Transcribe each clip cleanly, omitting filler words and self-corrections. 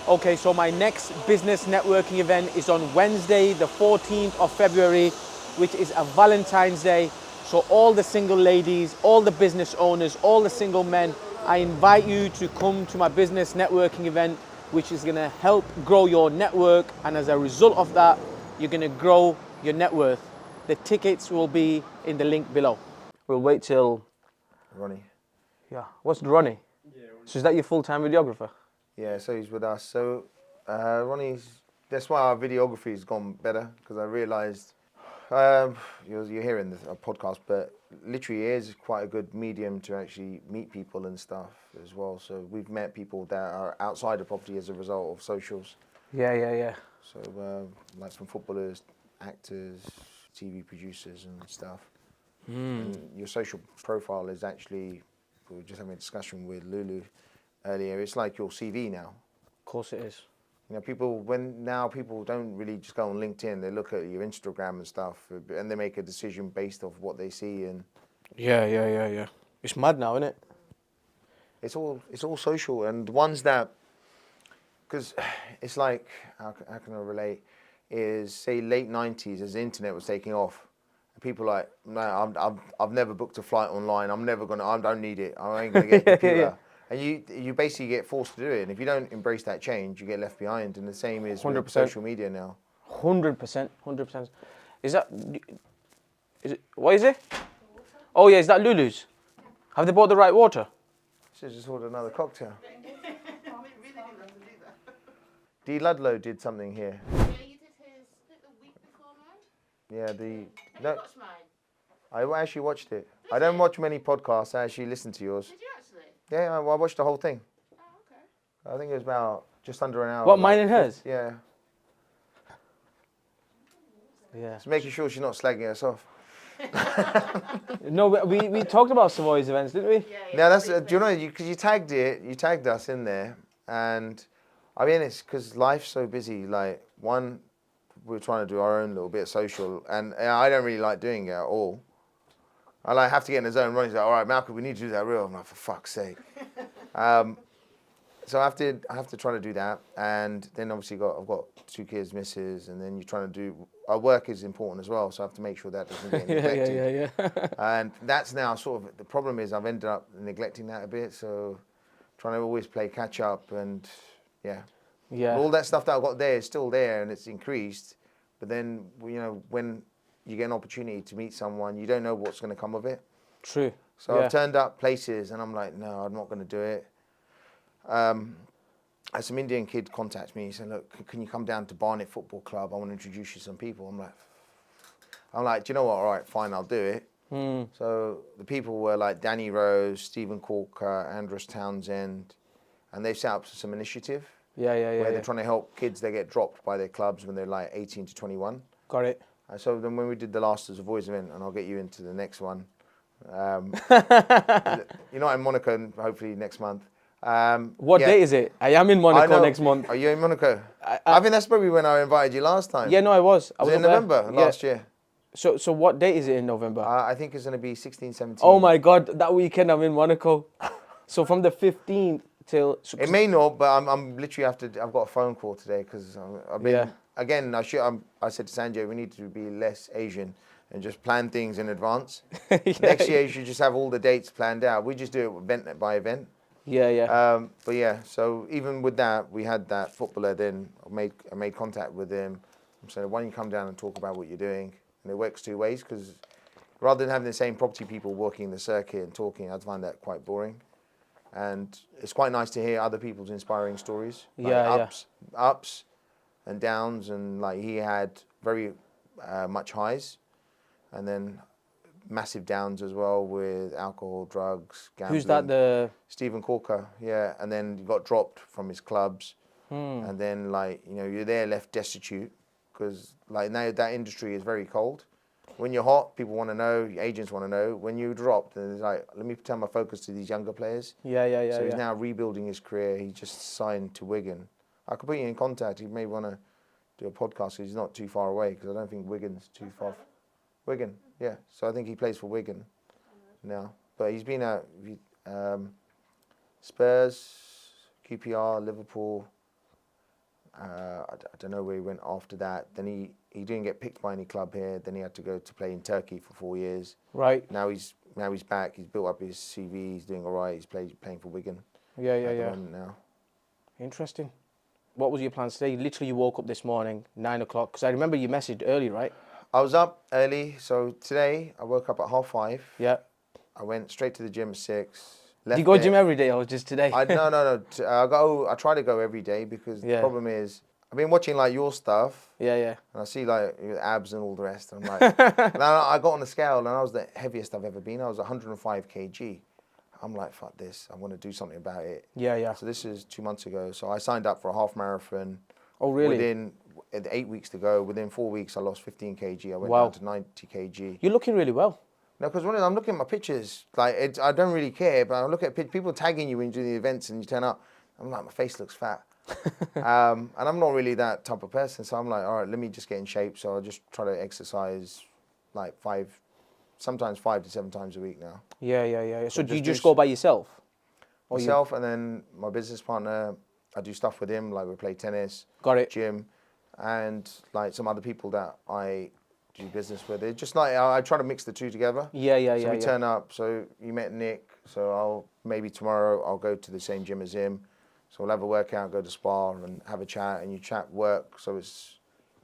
Okay, so my next business networking event is on Wednesday, the 14th of February, which is a Valentine's Day. So all the single ladies, all the business owners, all the single men, I invite you to come to my business networking event, which is gonna help grow your network. And as a result of that, you're gonna grow your net worth. The tickets will be in the link below. We'll wait till... Ronnie. Yeah, what's Ronnie? Yeah, so is that your full-time videographer? Yeah, so he's with us. So Ronnie's, that's why our videography has gone better, because I realised, you're hearing this podcast, but literally it is quite a good medium to actually meet people and stuff as well. So we've met people that are outside the property as a result of socials. Yeah. So like some footballers, actors, TV producers and stuff. Mm. And your social profile is actually, we were just having a discussion with Lulu earlier, it's like your CV now. Of course it is. You know, people don't really just go on LinkedIn, they look at your Instagram and stuff, and they make a decision based off what they see. And Yeah. It's mad now, isn't it? it's all social, and the ones that, because it's like, how can I relate, is say late 90s as the internet was taking off, and people like, no, I've never booked a flight online, I don't need it, I ain't gonna get a computer. Yeah. And you basically get forced to do it, and if you don't embrace that change, you get left behind. And the same is 100%. with social media now. 100%. Is it? What is it? Oh yeah, is that Lulu's? Have they bought the right water? Should just order another cocktail. D. Ludlow did something here. Yeah, you did his the week before mine. Yeah, Have you watched mine? I actually watched it. I don't watch many podcasts. I actually listened to yours. Did you actually? Yeah, I watched the whole thing. Oh, okay. I think it was about just under an hour. What, mine and hers? Yeah. Yeah. Just making sure she's not slagging us off. No, we talked about Savoys events, didn't we? Yeah. Now that's do you know, because you tagged us in there, and I mean it's because life's so busy. Like one, we're trying to do our own little bit of social, and I don't really like doing it at all. I have to get in the zone. Ronnie's like, all right, Malkit, we need to do that reel. I'm like, for fuck's sake. So I have to try to do that, and then obviously I've got 2 kids, missus, and then you're trying to do. Our work is important as well, so I have to make sure that doesn't get neglected. Yeah. And that's now sort of the problem is I've ended up neglecting that a bit. So trying to always play catch up, and yeah. All that stuff that I've got there is still there, and it's increased. But then when you get an opportunity to meet someone, you don't know what's going to come of it. True. So I've turned up places and I'm like, no, I'm not going to do it. Some Indian kid contacts me. He said, look, can you come down to Barnet Football Club? I want to introduce you to some people. I'm like, do you know what? All right, fine, I'll do it. So the people were like Danny Rose, Stephen Corker, Andros Townsend, and they've set up some initiative. Where they're trying to help kids that get dropped by their clubs when they're like 18 to 21. Got it. So then when we did the last Savoys event, and I'll get you into the next one, you're not in Monaco, hopefully next month. What date is it? I am in Monaco next month. Are you in Monaco? I think that's probably when I invited you last time. Yeah, no, I was. Was it in November last year? So what date is it in November? I think it's going to be 16, 17. Oh my God, that weekend I'm in Monaco. So from the 15th till... It may not, but I'm literally I've got a phone call today because I've been... Again, I said to Sanjay, we need to be less Asian and just plan things in advance. Next year, you should just have all the dates planned out. We just do it event by event. Yeah. But yeah, so even with that, we had that footballer. Then I made contact with him. I said, why don't you come down and talk about what you're doing? And it works 2 ways because rather than having the same property people working the circuit and talking, I'd find that quite boring. And it's quite nice to hear other people's inspiring stories. Like ups and downs, and like he had very much highs, and then massive downs as well with alcohol, drugs, gambling. Who's that? Stephen Corker, yeah, and then he got dropped from his clubs, and then you're there left destitute because now that industry is very cold. When you're hot, people want to know, your agents want to know. When you dropped, then it's like, let me turn my focus to these younger players. Yeah. So he's now rebuilding his career. He just signed to Wigan. I could put you in contact. He may want to do a podcast because he's not too far away because I don't think Wigan's too far. Wigan, yeah. So I think he plays for Wigan now. But he's been at Spurs, QPR, Liverpool, I don't know where he went after that. Then he didn't get picked by any club here. Then he had to go to play in Turkey for 4 years. Right. Now he's back. He's built up his CV. He's doing all right. He's playing for Wigan. Yeah, At the moment now. Interesting. What was your plans today? Literally, you woke up this morning, 9 o'clock. Because I remember you messaged early, right? I was up early. So today I woke up at 5:30. Yeah. I went straight to the gym at 6. Do you go gym every day or just today? No. I try to go every day because the problem is I've been watching like your stuff. Yeah. And I see like your abs and all the rest. And I'm like, and I got on the scale and I was the heaviest I've ever been. I was 105 kg. I'm like, fuck this. I want to do something about it. Yeah. So this is 2 months ago. So I signed up for a half marathon. Oh, really? Within 8 weeks to go, within 4 weeks, I lost 15 kg. I went down to 90 kg. You're looking really well. No, because when I'm looking at my pictures, like I don't really care, but I look at people tagging you when you do the events and you turn up. I'm like, my face looks fat. And I'm not really that type of person. So I'm like, all right, let me just get in shape. So I'll just try to exercise like sometimes 5 to 7 times a week now. Yeah. So do you just go by yourself? Myself and then my business partner, I do stuff with him, like we play tennis, Got it. gym, and like some other people that I do business with. It's just like I try to mix the two together. Yeah. So we turn up. So you met Nick. So maybe tomorrow I'll go to the same gym as him. So we'll have a workout, go to spa and have a chat, and you chat work. So it's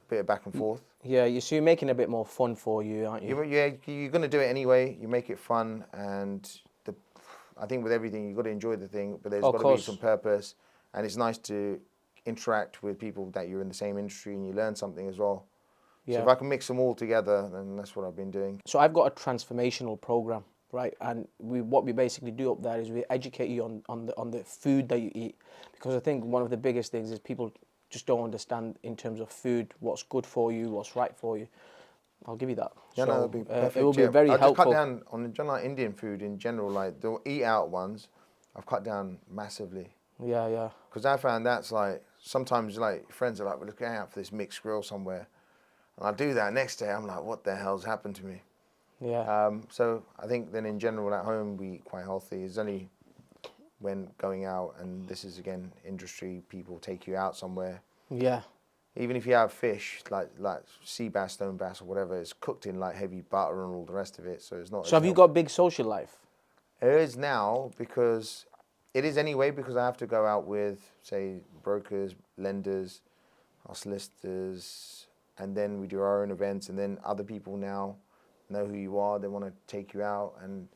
a bit of back and forth. Yeah, so you're making it a bit more fun for you, aren't you? You're going to do it anyway. You make it fun, and I think with everything you've got to enjoy the thing, but there's got to be some purpose, and it's nice to interact with people that you're in the same industry and you learn something as well. Yeah. So if I can mix them all together, then that's what I've been doing. So I've got a transformational program, right? And what we basically do up there is we educate you on the food that you eat, because I think one of the biggest things is people just don't understand in terms of food what's good for you, what's right for you. I'll give you that. Yeah, so, that'll be perfect. It will be very helpful. I've just cut down on like Indian food in general, like the eat out ones. I've cut down massively. Yeah. Because I found that's like sometimes like friends are like, we're looking out for this mixed grill somewhere. And I do that next day, I'm like, what the hell's happened to me? Yeah. So I think then in general at home we eat quite healthy. It's only when going out, and this is again industry, people take you out somewhere. Yeah. Even if you have fish like sea bass, stone bass, or whatever, it's cooked in like heavy butter and all the rest of it. So it's not. So have you got big social life? It is now because it is anyway because I have to go out with say brokers, lenders, our solicitors. And then we do our own events, and then other people now know who you are. They want to take you out, and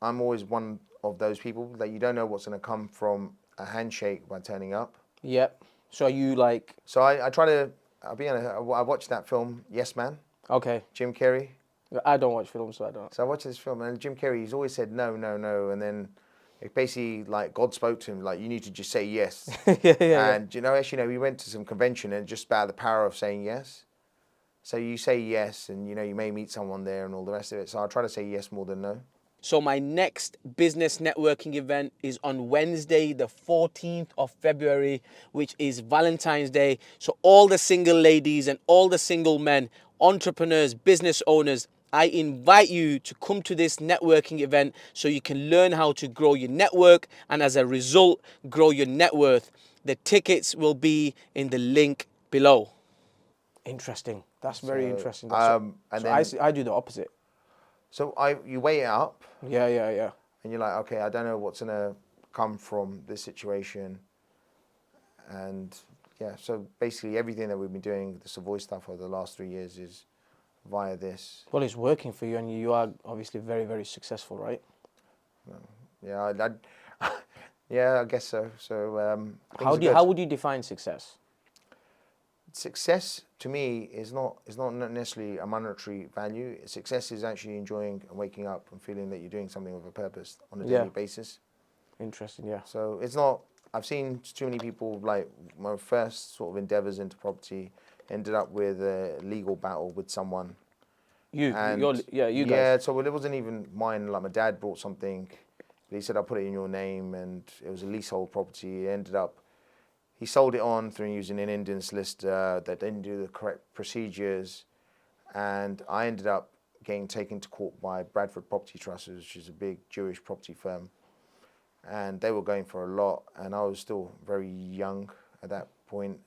I'm always one of those people that you don't know what's going to come from a handshake by turning up. Yep. So are you like? So I try to. I'll be honest. I watched that film, Yes Man. Okay. Jim Carrey. I don't watch films, so I don't. So I watched this film, and Jim Carrey, he's always said no, and then it basically like God spoke to him, like you need to just say yes. And you know, actually, we went to some convention and just about the power of saying yes. So you say yes, and you know you may meet someone there and all the rest of it. So I try to say yes more than no. So my next business networking event is on Wednesday, the 14th of February, which is Valentine's Day. So all the single ladies and all the single men, entrepreneurs, business owners, I invite you to come to this networking event so you can learn how to grow your network and as a result, grow your net worth. The tickets will be in the link below. Interesting. That's very interesting. I do the opposite. So you weigh it up. Yeah. And you're like, okay, I don't know what's going to come from this situation. And yeah, so basically everything that we've been doing, the Savoys stuff over the last 3 years is via this. Well, it's working for you, and you are obviously very, very successful, right? Yeah, I guess so. So how would you define success? Success to me is not necessarily a monetary value. Success is actually enjoying and waking up and feeling that you're doing something with a purpose on a daily basis. Interesting, yeah. So it's not. I've seen too many people like my first sort of endeavors into property ended up with a legal battle with someone. You guys. Yeah, so it wasn't even mine. Like my dad brought something. He said, I'll put it in your name, and it was a leasehold property. It ended up, he sold it on through using an Indian solicitor that didn't do the correct procedures, and I ended up getting taken to court by Bradford Property Trust, which is a big Jewish property firm, and they were going for a lot, and I was still very young at that point,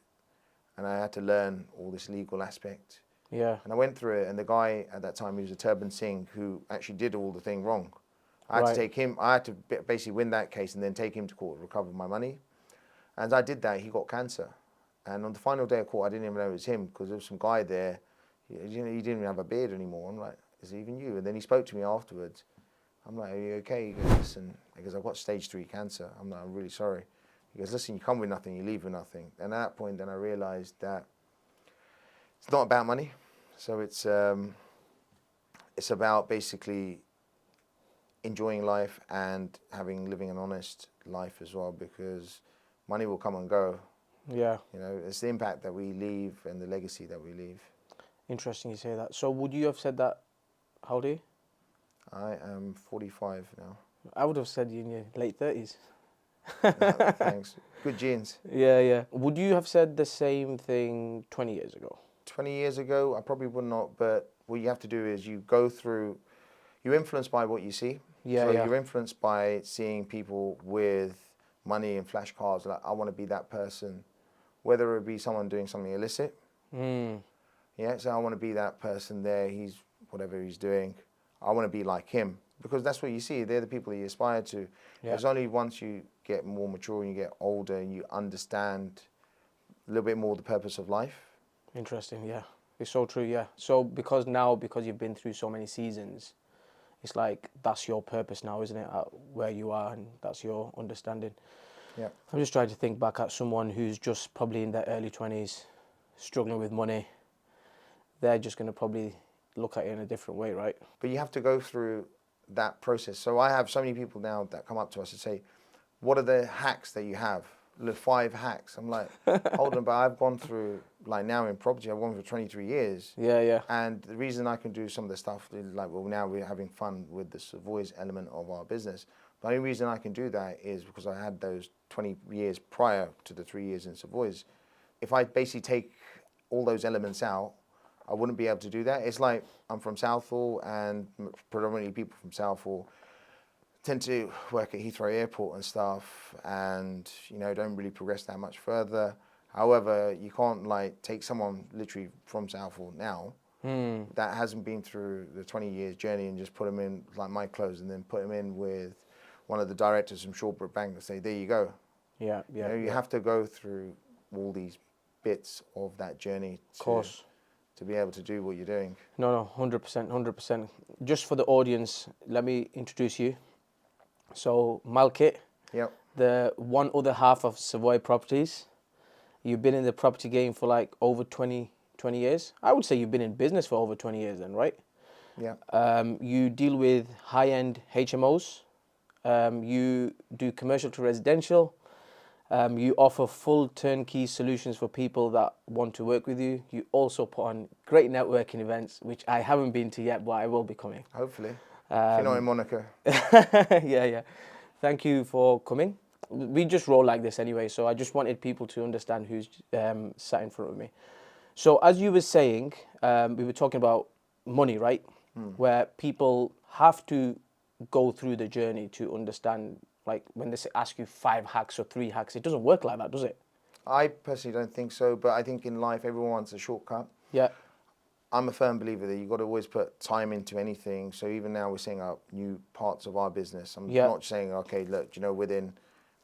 and I had to learn all this legal aspect. Yeah. And I went through it, and the guy at that time, he was a Turban Singh, who actually did all the thing wrong. I had to take him, I had to basically win that case and then take him to court and recover my money. And as I did that, he got cancer. And on the final day of court, I didn't even know it was him, because there was some guy there, he didn't even have a beard anymore. I'm like, is it even you? And then he spoke to me afterwards. I'm like, are you okay? He goes, listen, he goes, I've got stage 3 cancer. I'm like, I'm really sorry. He goes, listen, you come with nothing, you leave with nothing. And at that point, then I realized that it's not about money. So it's about basically enjoying life and living an honest life as well, because money will come and go. Yeah. You know, it's the impact that we leave and the legacy that we leave. Interesting you say that. So would you have said that, how old are you? I am 45 now. I would have said you in your late 30s. No, thanks. Good genes. Yeah, yeah. Would you have said the same thing 20 years ago? 20 years ago, I probably would not, but what you have to do is you go through, you're influenced by what you see. Yeah, so yeah. you're influenced by seeing people with money and flash cards, like, I want to be that person, whether it be someone doing something illicit. Yeah, so I want to be that person there, he's whatever he's doing, I want to be like him, because that's what you see, they're the people that you aspire to. Yeah. It's only once you get more mature and you get older and you understand a little bit more the purpose of life. Interesting, yeah. It's so true, yeah. So because you've been through so many seasons, it's like that's your purpose now, isn't it? Where you are, and that's your understanding. Yeah. I'm just trying to think back at someone who's just probably in their early 20s, struggling with money. They're just going to probably look at it in a different way, right? But you have to go through that process. So I have so many people now that come up to us and say, what are the hacks that you have? The 5 hacks. I'm like, hold on, but I've gone through, like now in property, I've gone for 23 years. Yeah, yeah. And the reason I can do some of the stuff, is like, well, now we're having fun with the Savoys element of our business. The only reason I can do that is because I had those 20 years prior to the 3 years in Savoys. If I basically take all those elements out, I wouldn't be able to do that. It's like I'm from Southall, and predominantly people from Southall tend to work at Heathrow Airport and stuff, and don't really progress that much further. However, you can't like take someone literally from Southall now that hasn't been through the 20 years journey and just put them in like my clothes and then put them in with one of the directors from Shawbrook Bank and say, there you go. Yeah, yeah. You have to go through all these bits of that journey to be able to do what you're doing. No, 100%, 100%. Just for the audience, let me introduce you. So, Malkit, Yep. the one other half of Savoy Properties. You've been in the property game for like over 20 years. I would say you've been in business for over 20 years then, right? Yeah. You deal with high-end HMOs. You do commercial to residential. You offer full turnkey solutions for people that want to work with you. You also put on great networking events, which I haven't been to yet, but I will be coming. Hopefully. If you're not in Monaco. Yeah. Thank you for coming. We just roll like this anyway, so I just wanted people to understand who's sat in front of me. So as you were saying, we were talking about money, right? Where people have to go through the journey to understand, like when they ask you 5 hacks or 3 hacks, it doesn't work like that, does it? I personally don't think so, but I think in life everyone wants a shortcut. Yeah. I'm a firm believer that you've got to always put time into anything. So even now we're setting up new parts of our business. I'm not saying, okay, look, within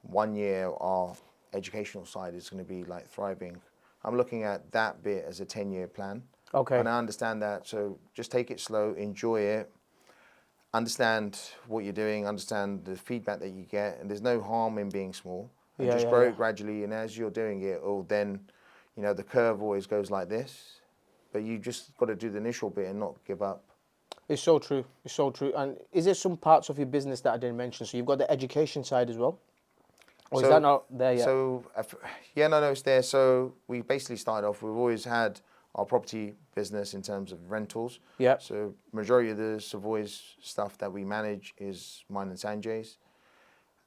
1 year our educational side is going to be like thriving. I'm looking at that bit as a 10-year plan. Okay. And I understand that. So just take it slow, enjoy it, understand what you're doing, understand the feedback that you get. And there's no harm in being small. And just grow it gradually. And as you're doing it, then, the curve always goes like this. But you just got to do the initial bit and not give up. It's so true. It's so true. And is there some parts of your business that I didn't mention? So you've got the education side as well? Or is that not there yet? So, no, it's there. So we basically started off, we've always had our property business in terms of rentals. Yeah. So majority of the Savoys stuff that we manage is mine and Sanjay's.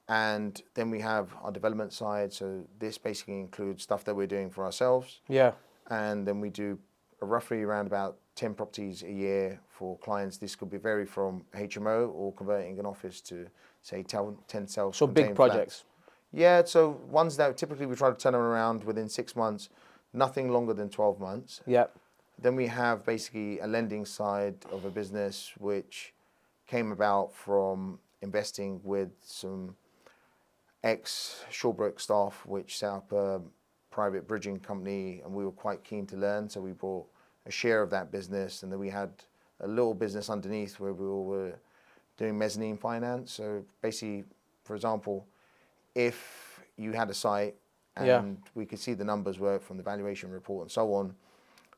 And then we have our development side. So this basically includes stuff that we're doing for ourselves. Yeah. And then we do roughly around about 10 properties a year for clients. This could be vary from HMO or converting an office to, say, 10 self-contained So big projects. flats. Yeah, so ones that typically we try to turn them around within 6 months. nothing longer than 12 months. Yeah. Then we have basically a lending side of a business which came about from investing with some ex-Shawbrook staff which set up a private bridging company, and we were quite keen to learn, so we bought a share of that business, and then we had a little business underneath where we were doing mezzanine finance. So basically, for example, if you had a site and we could see the numbers work from the valuation report and so on,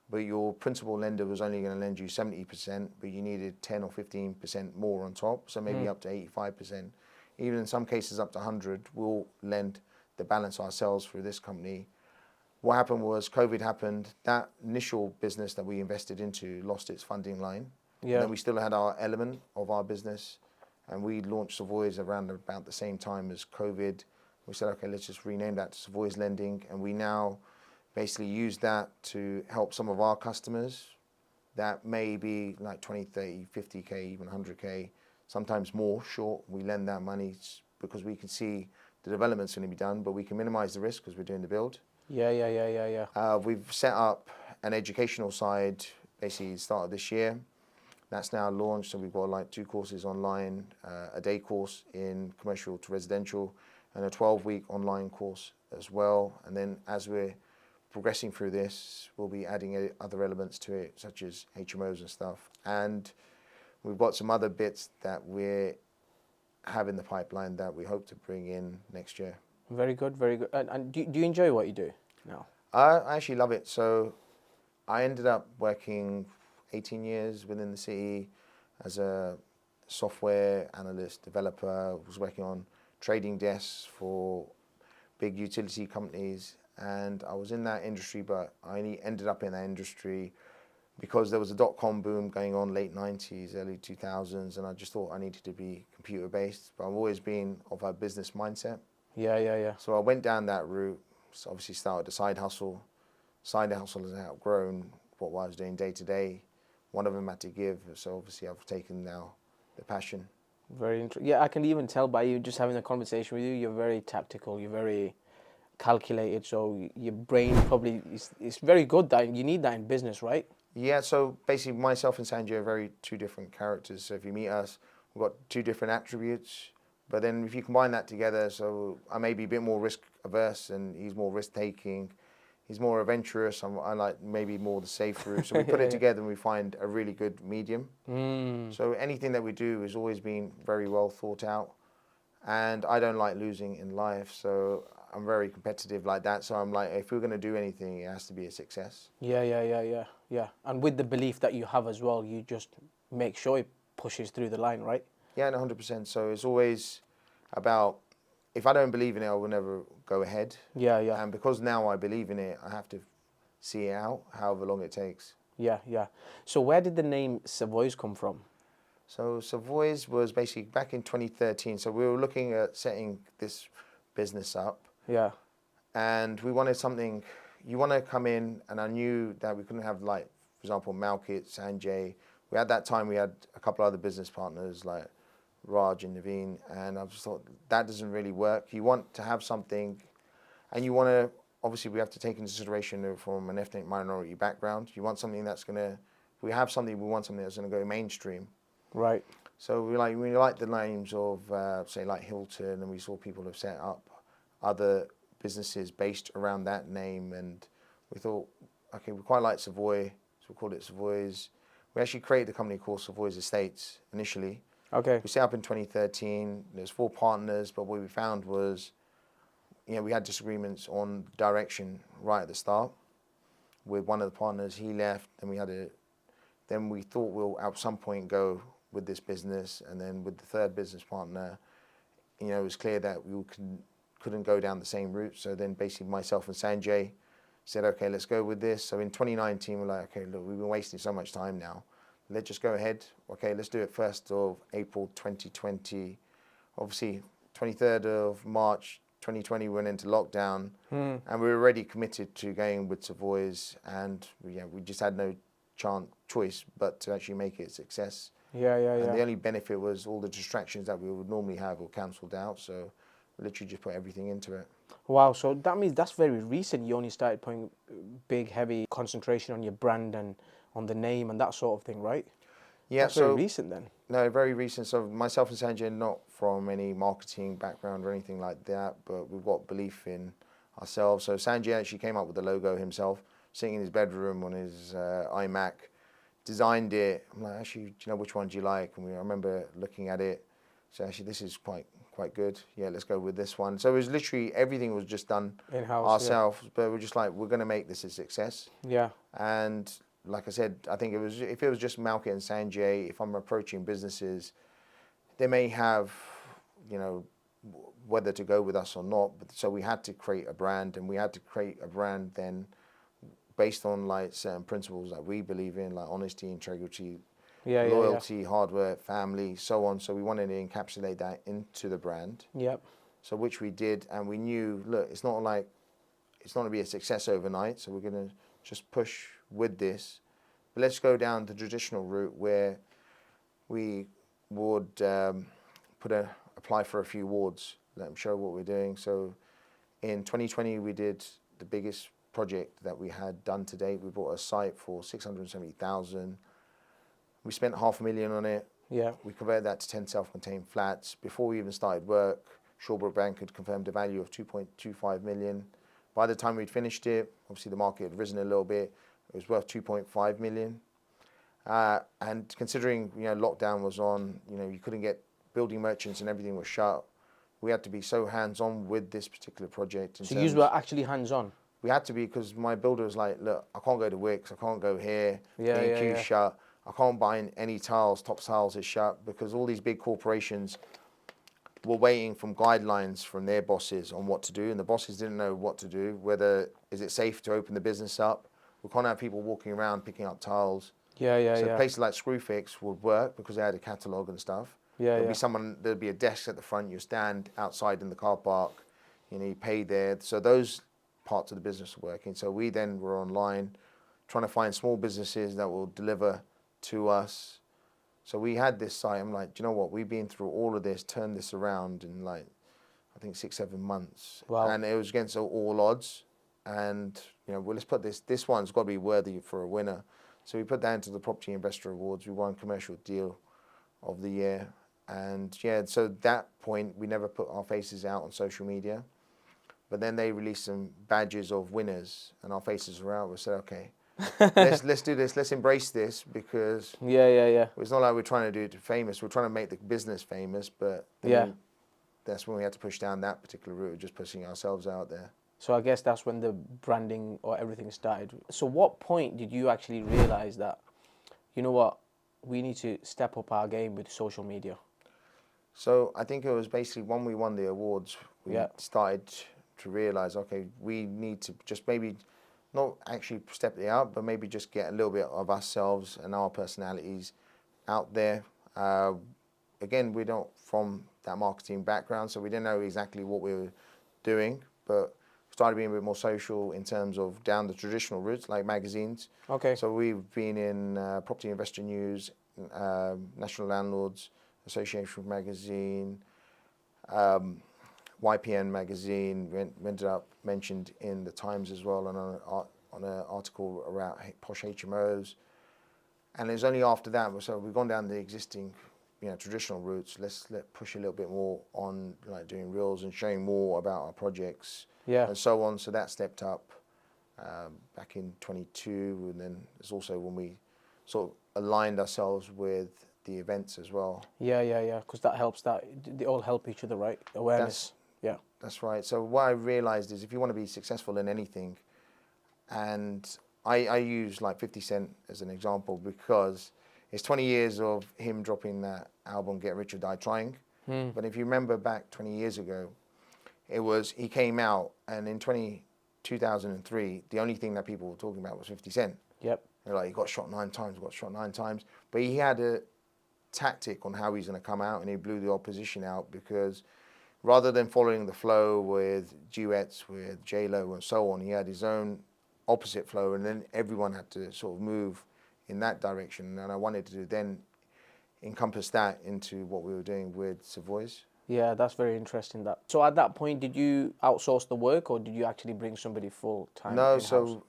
but your principal lender was only going to lend you 70%, but you needed 10 or 15% more on top, so maybe up to 85%. Even in some cases up to 100, we'll lend the balance ourselves through this company. What happened was COVID happened. That initial business that we invested into lost its funding line. Yeah. And then we still had our element of our business, and we launched Savoys around about the same time as COVID. We said, okay, let's just rename that to Savoys Lending, and we now basically use that to help some of our customers that may be like 20, 30, 50K, even 100K, sometimes more short. We lend that money because we can see the development's going to be done, but we can minimize the risk because we're doing the build. Yeah. We've set up an educational side basically start of this year. That's now launched, so we've got like 2 courses online, a day course in commercial to residential, and a 12-week online course as well. And then as we're progressing through this, we'll be adding other elements to it, such as HMOs and stuff. And we've got some other bits that we have in the pipeline that we hope to bring in next year. Very good, very good. And do you enjoy what you do now? I actually love it. So I ended up working 18 years within the city as a software analyst, developer. Was working on trading desks for big utility companies, and I was in that industry, but I only ended up in that industry because there was a dot-com boom going on late 90s, early 2000s, and I just thought I needed to be computer-based, but I've always been of a business mindset. Yeah. So I went down that route, so obviously started a side hustle. Side hustle has outgrown what I was doing day to day. One of them had to give, so obviously I've taken now the passion. Very interesting. Yeah, I can even tell by you just having a conversation with you, you're very tactical, you're very calculated, so your brain probably is very good. That you need that in business, right? Yeah, so basically myself and Sanjay are very 2 different characters. So if you meet us, we've got 2 different attributes. But then if you combine that together, so I may be a bit more risk averse and he's more risk taking. He's more adventurous. I like maybe more the safe route. So we put it together and we find a really good medium. So anything that we do has always been very well thought out. And I don't like losing in life, so I'm very competitive like that. So I'm like, if we're going to do anything, it has to be a success. Yeah. And with the belief that you have as well, you just make sure it pushes through the line, right? Yeah, 100%. So it's always about, if I don't believe in it, I will never go ahead. Yeah. And because now I believe in it, I have to see it out, however long it takes. Yeah. So where did the name Savoys come from? So Savoys was basically back in 2013. So we were looking at setting this business up. Yeah. And we wanted something, you want to come in, and I knew that we couldn't have, like, for example, Malkit, Sanjay. At that time, we had a couple other business partners like Raj and Naveen, and I just thought that doesn't really work. You want to have something, and you want to, obviously we have to take into consideration from an ethnic minority background. You want something that's going to, if we have something, we want something that's going to go mainstream. Right. So we like the names of, say, like Hilton, and we saw people have set up other businesses based around that name, and we thought, okay, we quite like Savoy, so we called it Savoys. We actually created a company called Savoys Estates initially. Okay. We set up in 2013. There's 4 partners, but what we found was, we had disagreements on direction right at the start. With one of the partners, he left, and then we thought we'll at some point go with this business, and then with the 3rd business partner, it was clear that we couldn't go down the same route. So then basically myself and Sanjay said, okay, let's go with this. So in 2019, we're like, okay, look, we've been wasting so much time now. Let's just go ahead. Okay, let's do it 1st of April 2020. Obviously, 23rd of March 2020, we went into lockdown, and we were already committed to going with Savoys, and we just had no choice but to actually make it a success. Yeah. And the only benefit was all the distractions that we would normally have were cancelled out. So we literally just put everything into it. Wow, so that means that's very recent. You only started putting big, heavy concentration on your brand and on the name and that sort of thing, right? Yeah, That's very so recent then. no, very recent. So myself and Sanjay, not from any marketing background or anything like that, but we've got belief in ourselves. So Sanjay actually came up with the logo himself, sitting in his bedroom on his iMac, designed it. I'm like, actually, do you know which one do you like? And I remember looking at it. So actually, this is quite good. Yeah, let's go with this one. So it was literally everything was just done In-house, ourselves, but we're just like, we're going to make this a success. Yeah. And like I said, I think if it was just Malkit and Sanjay, if I'm approaching businesses, they may have, you know, whether to go with us or not. But so we had to create a brand, and we had to create a brand then based on like certain principles that we believe in, like honesty, integrity, Yeah, loyalty, hard work, family, so on. So we wanted to encapsulate that into the brand. Yep. So which we did, and we knew, look, it's not going to be a success overnight. So we're going to just push with this. But let's go down the traditional route where we would apply for a few awards, let them show what we're doing. So in 2020, we did the biggest project that we had done to date. We bought a site for 670,000. We spent $500,000 on it. Yeah. We converted that to 10 self-contained flats. Before we even started work, Shawbrook Bank had confirmed a value of 2.25 million. By the time we'd finished it, obviously the market had risen a little bit. It was worth 2.5 million. And considering, you know, lockdown was on, you know, you couldn't get building merchants and everything was shut. We had to be so hands-on with this particular project. So you were actually hands-on? We had to be, because my builder was like, look, I can't go to Wix, I can't go here, Yeah. shut. I can't buy any tiles, top tiles is shut, because all these big corporations were waiting for guidelines from their bosses on what to do, and the bosses didn't know what to do, whether is it safe to open the business up. We can't have people walking around picking up tiles. So places like Screwfix would work because they had a catalogue and stuff. There'd be a desk at the front, you stand outside in the car park, you know, you pay there. So those parts of the business were working. So we then were online trying to find small businesses that will deliver to us. So we had this site. I'm like, do you know what? We've been through all of this, turned this around in like, I think 6-7 months. Wow. And it was against all odds. And, you know, well, let's put this one's got to be worthy for a winner. So we put that into the Property Investor Awards. We won Commercial Deal of the Year. And yeah, so at that point, we never put our faces out on social media. But then they released some badges of winners and our faces were out. We said, okay, let's do this. Let's embrace this, because it's not like we're trying to do it famous. We're trying to make the business famous, but that's when we had to push down that particular route, just pushing ourselves out there. So I guess that's when the branding or everything started. So what point did you actually realize that, you know what, we need to step up our game with social media? So I think it was basically when we won the awards, we started to realize, okay, we need to just maybe not actually step it out, but maybe just get a little bit of ourselves and our personalities out there. Again, we're not from that marketing background, so we didn't know exactly what we were doing, but started being a bit more social in terms of down the traditional routes, like magazines. Okay. So we've been in Property Investor News, National Landlords Association magazine, YPN magazine. We ended up mentioned in the Times as well on an article around posh HMOs. And it was only after that, so we've gone down the existing, you know, traditional routes. Let's push a little bit more on like doing reels and showing more about our projects and so on. So that stepped up back in 22, and then it's also when we sort of aligned ourselves with the events as well. Because that helps. That they all help each other, right? Awareness. That's right. So what I realized is if you want to be successful in anything, and I use like 50 Cent as an example, because it's 20 years of him dropping that album, Get Rich or Die Trying. But if you remember back 20 years ago, he came out, and in 2003, the only thing that people were talking about was 50 Cent. They're like, he got shot 9 times, but he had a tactic on how he's going to come out, and he blew the opposition out, because rather than following the flow with duets with J-Lo and so on, he had his own opposite flow, and then everyone had to sort of move in that direction. And I wanted to then encompass that into what we were doing with Savoys. Yeah, that's very interesting. That. So at that point, did you outsource the work, or did you actually bring somebody full time No, in house? so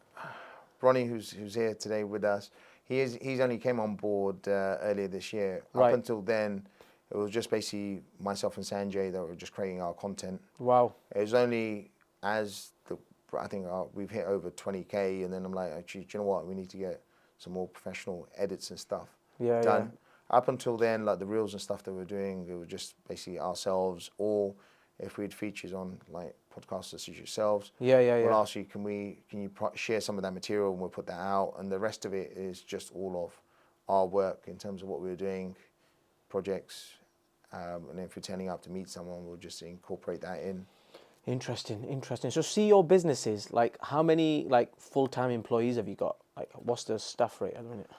Ronnie, who's here today with us, he's only came on board earlier this year. Up Right. until then, it was just basically myself and Sanjay that were just creating our content. Wow. It was only as I think we've hit over 20K, and then I'm like, actually, do you know what? We need to get some more professional edits and stuff Yeah, done. Up until then, like the reels and stuff that we're doing, it was just basically ourselves, or if we had features on like podcasters such as yourselves, Yeah, we'll ask you, can you share some of that material, and we'll put that out, and the rest of it is just all of our work in terms of what we're doing, projects, and if we're turning up to meet someone, we'll just incorporate that in. Interesting. So see your businesses, like how many like full-time employees have you got? Like what's the staff rate at the minute?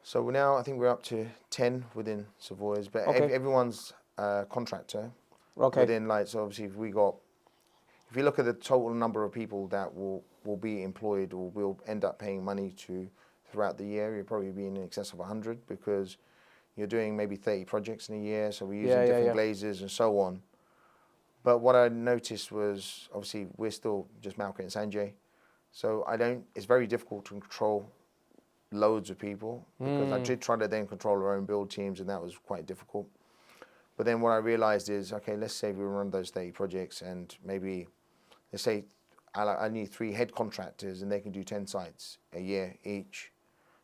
So now I think we're up to 10 within Savoys, but Okay. everyone's a contractor. Okay. Within, like, so obviously if you look at the total number of people that will be employed or will end up paying money to throughout the year, you'll probably be in excess of 100, because you're doing maybe 30 projects in a year, so we're using different glazes and so on. But what I noticed was, obviously, we're still just Malkit and Sanjay, so it's very difficult to control loads of people, because I did try to then control our own build teams, and that was quite difficult. But then what I realized is, okay, let's say we run those 30 projects, and maybe, let's say I need 3 head contractors, and they can do 10 sites a year each.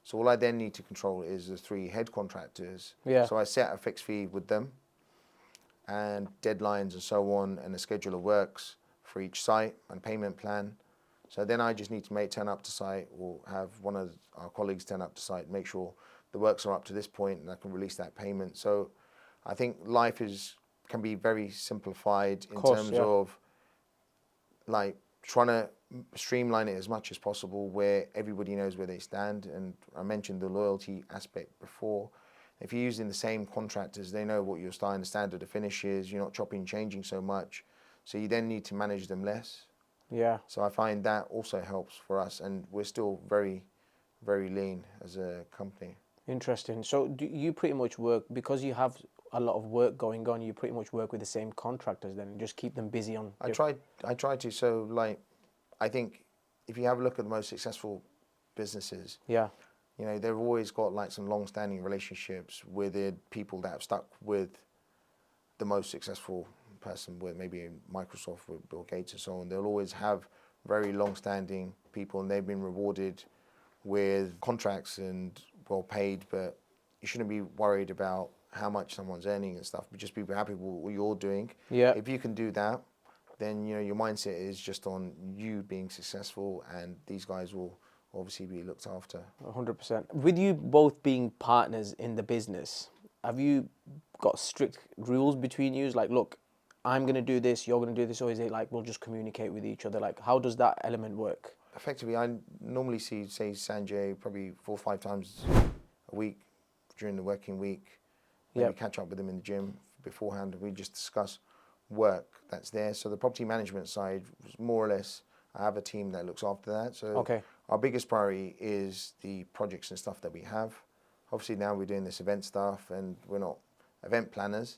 So all I then need to control is the 3 head contractors. Yeah. So I set a fixed fee with them, and deadlines and so on, and a schedule of works for each site and payment plan. So then I just need to turn up to site, or have one of our colleagues turn up to site, make sure the works are up to this point, and I can release that payment. So I think life can be very simplified in terms of like trying to streamline it as much as possible, where everybody knows where they stand. And I mentioned the loyalty aspect before. If you're using the same contractors, they know what your starting standard of finish is. You're not chopping and changing so much, so you then need to manage them less. Yeah. So I find that also helps for us, and we're still very, very lean as a company. Interesting. So do you pretty much work, because you have a lot of work going on, you pretty much work with the same contractors then, and just keep them busy on? I try to. So like, I think if you have a look at the most successful businesses, Yeah. you know, they've always got like some long-standing relationships with the people that have stuck with the most successful person, with maybe Microsoft, with Bill Gates and so on. They'll always have very long-standing people, and they've been rewarded with contracts and well paid. But you shouldn't be worried about how much someone's earning and stuff, but just be happy with what you're doing. Yeah. If you can do that, then you know your mindset is just on you being successful, and these guys will obviously be looked after. 100%. With you both being partners in the business, have you got strict rules between you? Like, look, I'm going to do this, you're going to do this, or is it like we'll just communicate with each other? Like, how does that element work? Effectively, I normally say Sanjay probably 4 or 5 times a week during the working week. Maybe catch up with him in the gym beforehand. We just discuss work that's there. So the property management side, more or less, I have a team that looks after that. So our biggest priority is the projects and stuff that we have. Obviously now we're doing this event stuff, and we're not event planners,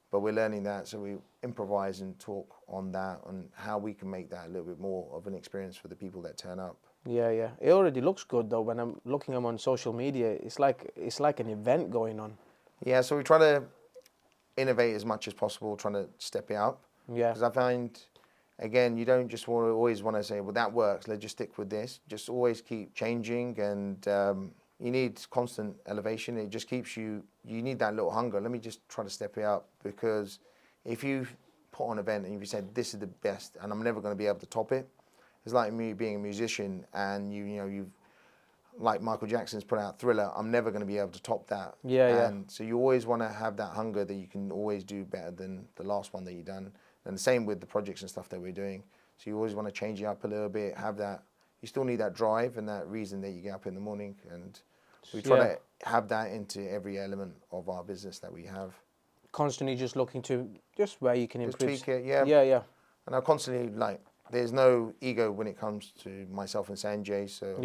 but we're learning that. So we improvise and talk on that, on how we can make that a little bit more of an experience for the people that turn up. Yeah. It already looks good though. When I'm looking at them on social media, it's like an event going on. Yeah, so we try to innovate as much as possible, trying to step it up. Yeah. Because I find, again, you don't just always want to say, well, that works, let's just stick with this. Just always keep changing, and you need constant elevation. It just keeps you need that little hunger. Let me just try to step it up, because if you put on an event and you said, this is the best and I'm never going to be able to top it, it's like me being a musician, and you've like Michael Jackson's put out Thriller, I'm never going to be able to top that. And so you always want to have that hunger that you can always do better than the last one that you've done. And the same with the projects and stuff that we're doing. So you always want to change it up a little bit, have that. You still need that drive and that reason that you get up in the morning. And we try to have that into every element of our business that we have. Constantly just looking to just where you can improve. Just tweak it, Yeah. And I constantly, like, there's no ego when it comes to myself and Sanjay. So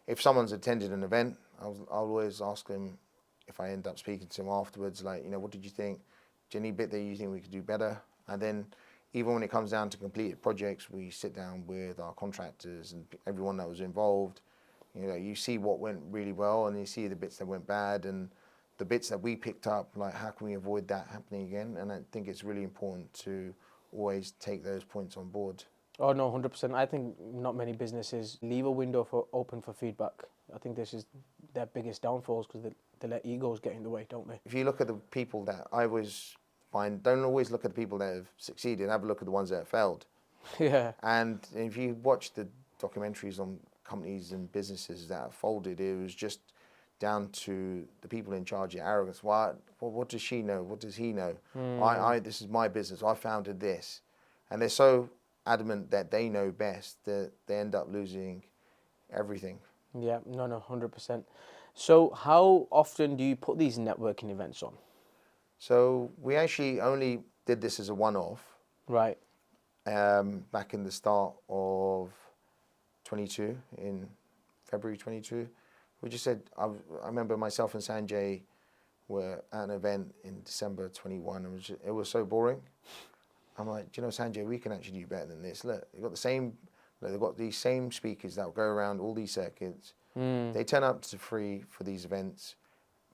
if someone's attended an event, I'll always ask them, if I end up speaking to him afterwards, like, what did you think? any bit that you think we could do better? And then even when it comes down to completed projects, we sit down with our contractors and everyone that was involved. You know, you see what went really well and you see the bits that went bad and the bits that we picked up, like how can we avoid that happening again? And I think it's really important to always take those points on board. Oh no, 100%. I think not many businesses leave a window open for feedback. I think this is their biggest downfalls because they let egos get in the way, don't they? If you look at the people that I always find, don't always look at the people that have succeeded, have a look at the ones that have failed. Yeah. And if you watch the documentaries on companies and businesses that have folded, it was just down to the people in charge of arrogance. What does she know? What does he know? This is my business. I founded this. And they're so adamant that they know best that they end up losing everything. Yeah, no, 100%. So how often do you put these networking events on? So we actually only did this as a one-off. Right. Back in the start of 22, in February 22. We just said, I remember myself and Sanjay were at an event in December 21, and it was so boring. I'm like, do you know, Sanjay, we can actually do better than this. Look, they've got these same speakers that will go around all these circuits. They turn up to free for these events,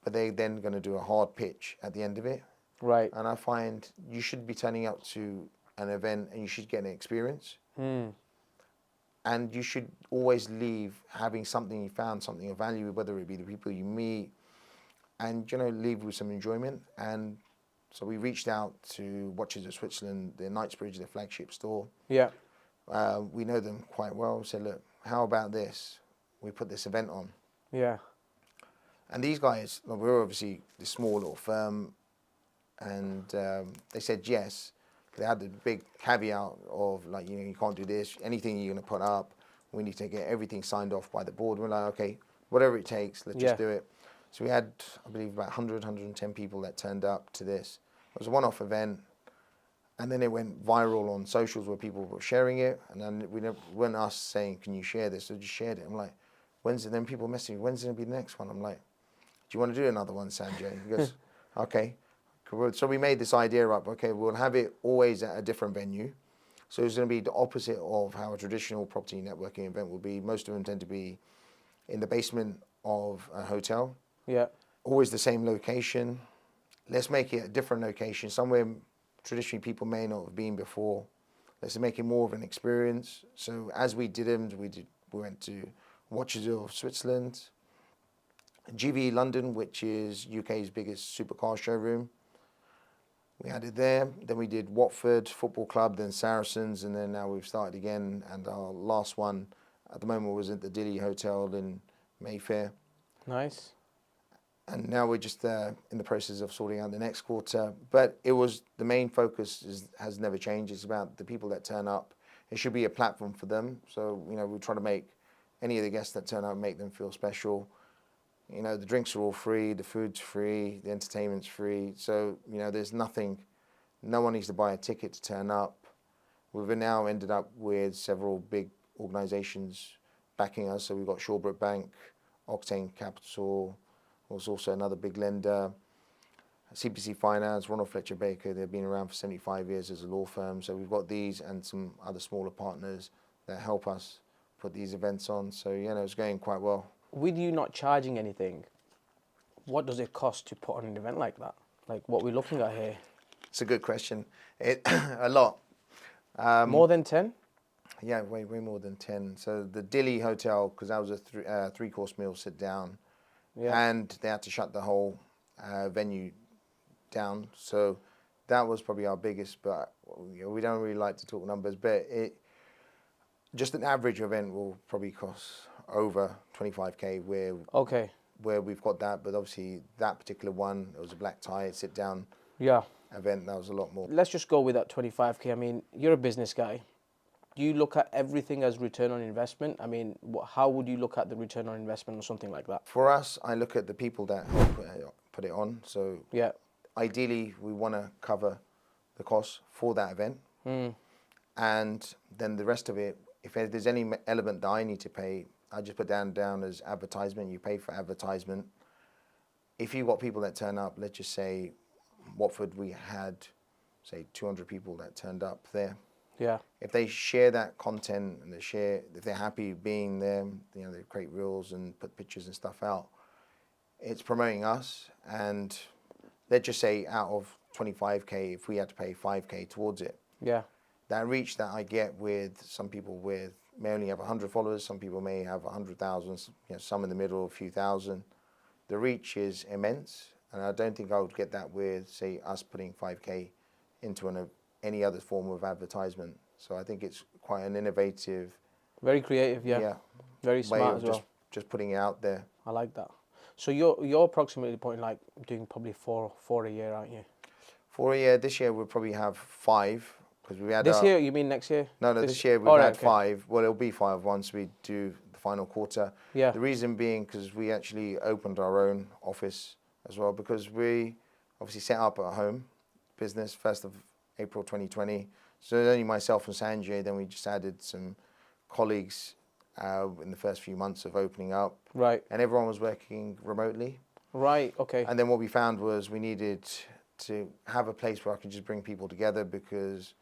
but they're then going to do a hard pitch at the end of it. Right. And I find you should be turning up to an event and you should get an experience. And you should always leave having something you found, something of value, whether it be the people you meet, and, you know, leave with some enjoyment. And so we reached out to Watches of Switzerland, their Knightsbridge, their flagship store. Yeah. We know them quite well. We said, look, how about this? We put this event on. Yeah. And these guys, we're obviously this small little firm, and they said yes. They had the big caveat of, like, you know, you can't do this. Anything you're going to put up, we need to get everything signed off by the board. We're like, okay, whatever it takes, let's just do it. So we had, I believe, about 100, 110 people that turned up to this. It was a one-off event. And then it went viral on socials where people were sharing it. And then we weren't us saying, can you share this? So just shared it. I'm like, then people messaging me, when's going to be the next one? I'm like, do you want to do another one, Sanjay? He goes, okay. So we made this idea up, okay, we'll have it always at a different venue. So it's going to be the opposite of how a traditional property networking event will be. Most of them tend to be in the basement of a hotel. Yeah. Always the same location. Let's make it a different location, somewhere traditionally people may not have been before. Let's make it more of an experience. So as we did them, we went to Watches of Switzerland, GV London, which is UK's biggest supercar showroom. We had it there. Then we did Watford Football Club, then Saracens, and then now we've started again. And our last one at the moment was at the Dilly Hotel in Mayfair. Nice. And now we're just in the process of sorting out the next quarter. But it was the main focus has never changed. It's about the people that turn up. It should be a platform for them. So, you know, we try to make any of the guests that turn up, make them feel special. You know, the drinks are all free, the food's free, the entertainment's free. So, you know, there's nothing, no one needs to buy a ticket to turn up. We've now ended up with several big organisations backing us. So we've got Shawbrook Bank, Octane Capital, was also another big lender, CPC Finance, Ronald Fletcher Baker. They've been around for 75 years as a law firm. So we've got these and some other smaller partners that help us put these events on. So, you know, it's going quite well. With you not charging anything, what does it cost to put on an event like that? Like what we're looking at here? It's a good question. A lot. More than 10? Yeah, way more than 10. So the Dilly Hotel, because that was a three-course meal sit down, and they had to shut the whole venue down. So that was probably our biggest, but you know, we don't really like to talk numbers, but just an average event will probably cost over 25k where we've got that, but obviously that particular one, it was a black tie, sit down event, that was a lot more. Let's just go with that 25k. I mean, you're a business guy. Do you look at everything as return on investment? I mean, how would you look at the return on investment or something like that? For us, I look at the people that help put it on. So ideally, we want to cover the costs for that event. And then the rest of it, if there's any element that I need to pay, I just put down as advertisement. You pay for advertisement. If you've got people that turn up, let's just say Watford, we had, say, 200 people that turned up there. Yeah. If they share that content and if they're happy being there, you know, they create reels and put pictures and stuff out, it's promoting us. And let's just say out of 25K, if we had to pay 5K towards it, Yeah. that reach that I get with some people may only have 100 followers, some people may have 100,000, you know, some in the middle, a few thousand. The reach is immense, and I don't think I would get that with, say, us putting 5K into any other form of advertisement. So I think it's quite an innovative, Very creative, yeah. Very way smart of as well. just putting it out there. I like that. So you're approximately point like doing probably four a year, aren't you? For a year, this year we'll probably have 5 because we had This year, you mean next year? No, this year we've All right, had okay. 5. Well, it'll be 5 once we do the final quarter. Yeah. The reason being because we actually opened our own office as well, because we obviously set up at home business 1st of April 2020. So it was only myself and Sanjay. Then we just added some colleagues in the first few months of opening up. Right. And everyone was working remotely. Right. Okay. And then what we found was we needed to have a place where I could just bring people together, because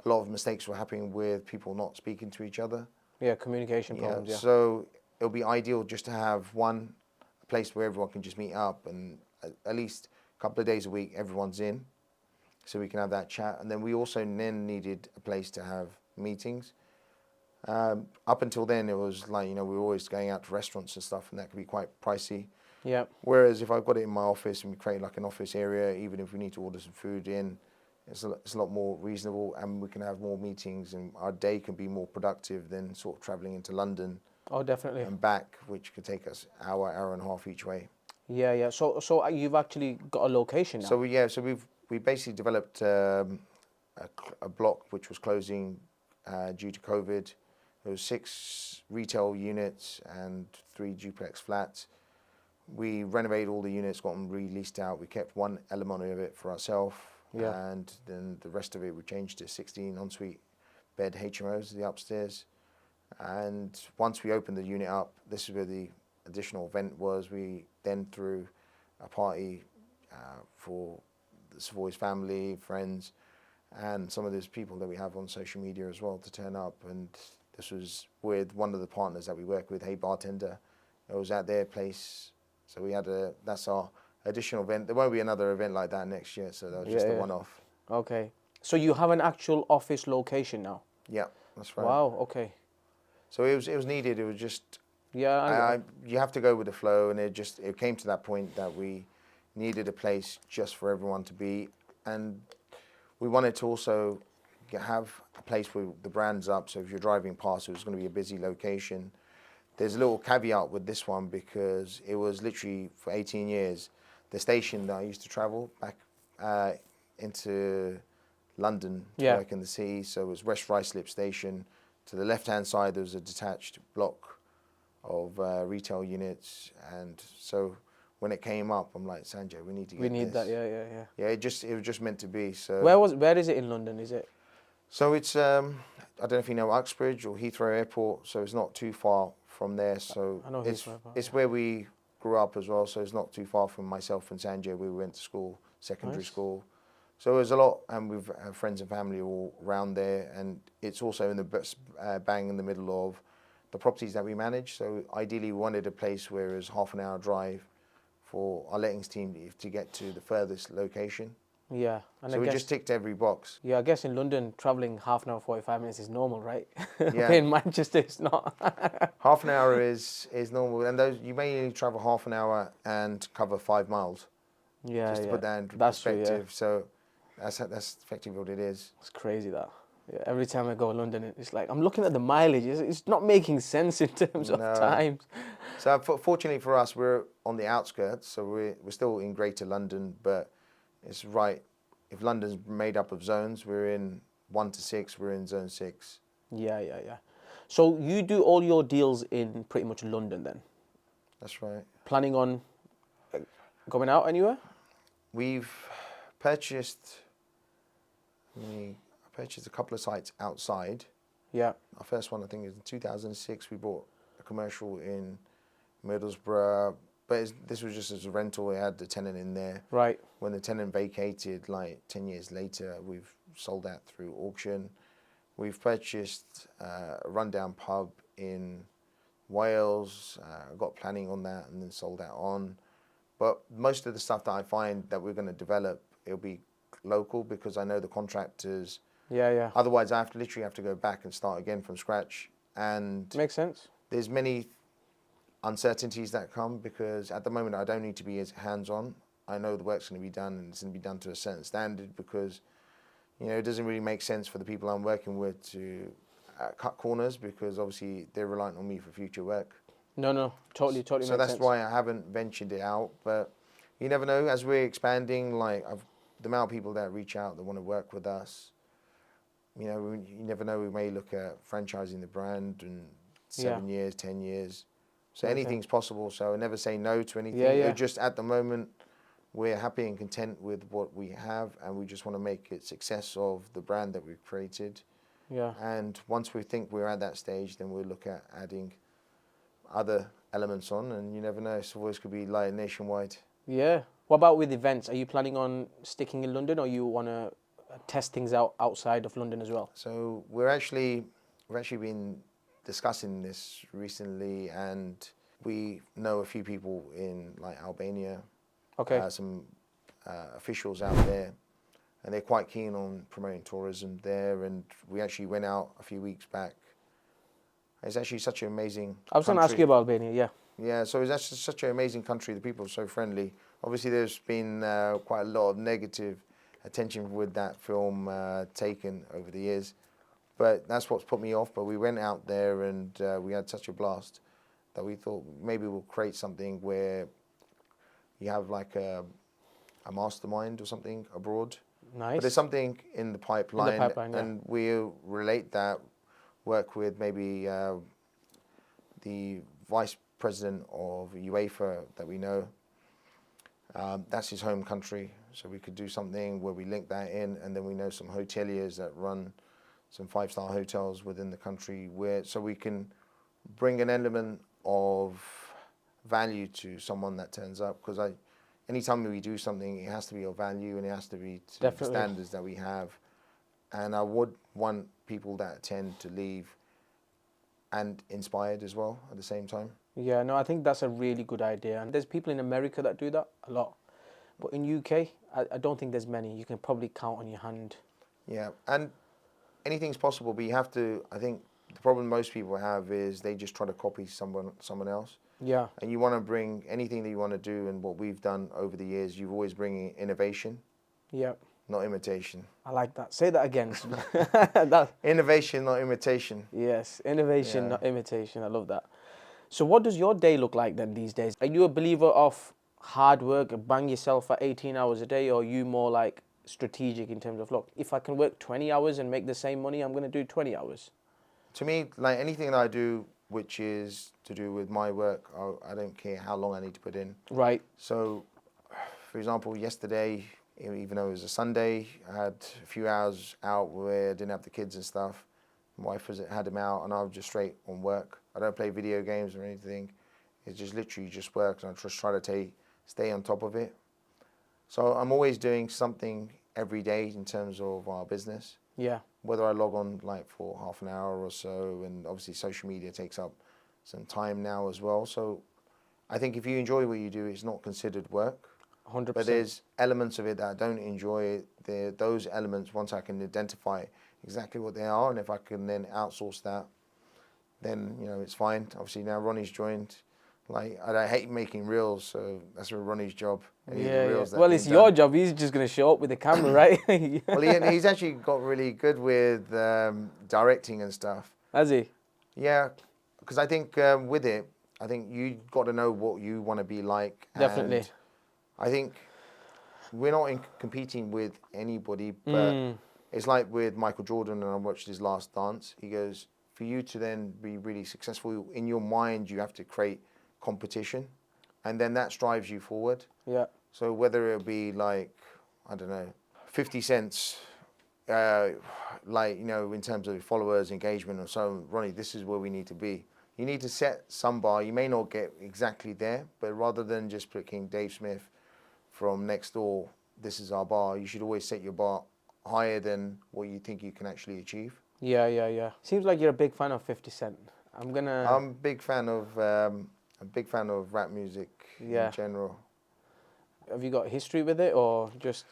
a lot of mistakes were happening with people not speaking to each other. Yeah. Communication problems. Yeah. So it'll be ideal just to have a place where everyone can just meet up, and at least a couple of days a week everyone's in, so we can have that chat. And then we also then needed a place to have meetings. Up until then, it was like, you know, we were always going out to restaurants and stuff, and that could be quite pricey. Yeah. Whereas if I've got it in my office and we create like an office area, even if we need to order some food in, it's a lot more reasonable, and we can have more meetings, and our day can be more productive than sort of traveling into London Oh, definitely. and back, which could take us hour and a half each way. Yeah. Yeah. So you've actually got a location now. So we basically developed a block which was closing due to COVID. There was 6 retail units and 3 duplex flats. We renovated all the units, got them re-leased out. We kept one element of it for ourselves, and then the rest of it we changed to 16 ensuite bed HMOs, the upstairs. And once we opened the unit up, this is where the additional event was. We then threw a party for the Savoys family, friends, and some of those people that we have on social media as well to turn up. And this was with one of the partners that we work with, Hey Bartender. It was at their place. So we had that's our additional event. There won't be another event like that next year, so that was just a one-off. Okay. So you have an actual office location now? Yeah, that's right. Wow, okay. So it was needed. It was just, Yeah. you have to go with the flow, and it came to that point that we needed a place just for everyone to be, and we wanted to also have a place where the brand's up. So if you're driving past, it was going to be a busy location. There's a little caveat with this one, because it was literally for 18 years the station that I used to travel back into London to work in the city. So it was West Ruislip Station. To the left-hand side, there was a detached block of retail units, and so when it came up, I'm like, Sanjay, we need to get this. We need that, yeah. Yeah, it was just meant to be. So where is it in London? Is it? So it's I don't know if you know Uxbridge or Heathrow Airport. So it's not too far from there. So I know Heathrow, it's where we grew up as well. So it's not too far from myself and Sanjay. We went to school, secondary school. So it was a lot, and we've friends and family all around there, and it's also in the bang in the middle of the properties that we manage. So ideally, we wanted a place where it was half an hour drive for our lettings team to get to the furthest location. Yeah. And so we just ticked every box. Yeah, I guess in London, travelling half an hour, 45 minutes is normal, right? Yeah. In Manchester, it's not. Half an hour is normal, and those you may only travel half an hour and cover 5 miles. Yeah, just to put that in that's perspective. true, yeah. So that's effectively what it is. It's crazy that. Yeah, every time I go to London, it's like I'm looking at the mileage. It's not making sense in terms of times. So fortunately for us, we're on the outskirts, so we're still in Greater London, but it's right. If London's made up of zones, we're in 1 to 6. We're in zone 6. Yeah. So you do all your deals in pretty much London then? That's right. Planning on going out anywhere? We've purchased. I purchased a couple of sites outside. Yeah. Our first one, I think, is in 2006. We bought a commercial in Middlesbrough, but this was just as a rental. It had the tenant in there. Right. When the tenant vacated, like 10 years later, we've sold that through auction. We've purchased a rundown pub in Wales. Got planning on that and then sold that on. But most of the stuff that I find that we're going to develop, it'll be local because I know the contractors. Yeah, yeah. Otherwise, I literally have to go back and start again from scratch. And Makes sense. there's many uncertainties that come because at the moment I don't need to be as hands-on. I know the work's going to be done and it's going to be done to a certain standard because, you know, it doesn't really make sense for the people I'm working with to cut corners because obviously they're reliant on me for future work. No, totally So makes that's sense. why I haven't ventured it out. But you never know, as we're expanding, like the amount of people that reach out that want to work with us, you know, you never know, we may look at franchising the brand in 7 years, 10 years. So anything's possible. So I never say no to anything. Yeah. Just at the moment, we're happy and content with what we have, and we just want to make it success of the brand that we've created. Yeah. And once we think we're at that stage, then we'll look at adding other elements on, and you never know, Savoys could be like nationwide. Yeah. What about with events? Are you planning on sticking in London, or you want to test things out outside of London as well? So we've actually been discussing this recently, and we know a few people in like Albania. Okay. Some officials out there, and they're quite keen on promoting tourism there. And we actually went out a few weeks back. It's actually such an amazing I was going to ask you about Albania, yeah. Yeah, so it's actually such an amazing country. The people are so friendly. Obviously, there's been quite a lot of negative attention with that film taken over the years. But that's what's put me off. But we went out there and we had such a blast that we thought maybe we'll create something where you have like a mastermind or something abroad. Nice. But there's something in the pipeline, yeah. and we'll relate that, work with maybe the vice president of UEFA that we know. That's his home country, so we could do something where we link that in, and then we know some hoteliers that run some 5-star hotels within the country, so we can bring an element of value to someone that turns up. Because anytime we do something, it has to be of value and it has to be to the standards that we have. And I would want people that attend to leave and inspired as well at the same time. Yeah, no, I think that's a really good idea. And there's people in America that do that a lot. But in UK, I don't think there's many. You can probably count on your hand. Yeah, and anything's possible, but you have to, I think the problem most people have is they just try to copy someone else. Yeah. And you want to bring anything that you want to do, and what we've done over the years, you've always bringing innovation. Yeah. Not imitation. I like that. Say that again. Innovation, not imitation. Yes, innovation, not imitation. I love that. So what does your day look like then these days? Are you a believer of hard work, bang yourself for 18 hours a day, or are you more like strategic in terms of, look, if I can work 20 hours and make the same money, I'm going to do 20 hours? To me, like anything that I do, which is to do with my work, I don't care how long I need to put in. Right. So, for example, yesterday, even though it was a Sunday, I had a few hours out where I didn't have the kids and stuff. My wife had them out, and I was just straight on work. I don't play video games or anything. It's just literally just work, and I just try to stay on top of it. So I'm always doing something every day in terms of our business. Yeah. Whether I log on like for half an hour or so, and obviously social media takes up some time now as well. So I think if you enjoy what you do, it's not considered work. 100%. But there's elements of it that I don't enjoy. Those elements, once I can identify exactly what they are, and if I can then outsource that, then it's fine. Obviously now Ronnie's joined. Like I hate making reels, so that's Ronnie's job. Yeah. Well, it's your job. He's just going to show up with the camera, right? Well, he's actually got really good with directing and stuff. Has he? Yeah, because I think with it, I think you got to know what you want to be like. Definitely. And I think we're not competing with anybody, but it's like with Michael Jordan, and I watched his last dance. He goes, for you to then be really successful, in your mind, you have to create competition, and then that drives you forward. Yeah. So whether it be like, I don't know, 50 cents, like, in terms of followers, engagement or so, Ronnie, this is where we need to be. you need to set some bar. You may not get exactly there, but rather than just picking Dave Smith from next door, this is our bar, you should always set your bar higher than what you think you can actually achieve. Yeah. Seems like you're a big fan of 50 Cent. I'm a big fan of rap music Yeah. in general. Have you got history with it, or just?